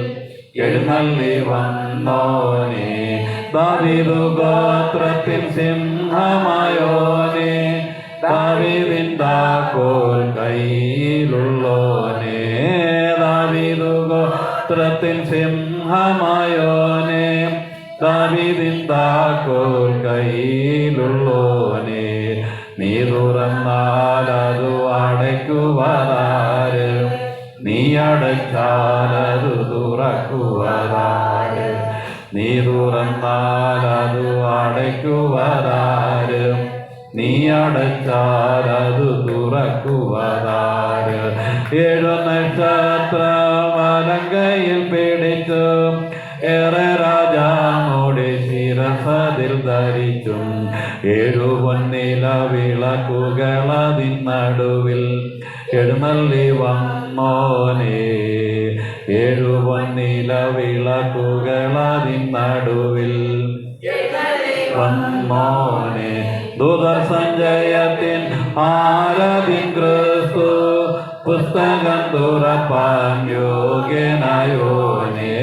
എഴുന്നള്ളി വന്നോനേ. ദാവീദ് ഗോത്രത്തിൽ സിംഹമായോനേ, ദാവീദിൻ താക്കോൽ കയ്യിലുള്ളോനേ. ദാവീദ് ഗോത്രത്തിൽ സിംഹമായോനേ, ദാവീദിൻ താക്കോൽ കയ്യിലുള്ളോനേ. നീ തുറന്നാലതു അടയ്ക്കുവതാര്, നീ അടച്ചാലതു തുറക്കുവതാര്. നീ തുറന്നാലതു അടയ്ക്കുവതാര്, നീ അടച്ചാലതു തുറക്കുവതാര്. 7 നക്ഷത്രം വലങ്കയിൽ പിടിച്ചും ഏറെ രാജാമോടെ ശിരസതിൽ ധരിച്ചും 7 പൊന്നില വിളക്കുകൾ അതിനടുവിൽ എഴുന്നള്ളി വന്നോനേ. 7 പൊന്നില വിളക്കുകൾ അതിനടുവിൽ വന്നോനേ. ദൂതർ സഞ്ചയത്തിൻ ആരാധ്യൻ ക്രിസ്തു പുസ്തകം തുറപ്പാൻ യോഗ്യനായോനേ.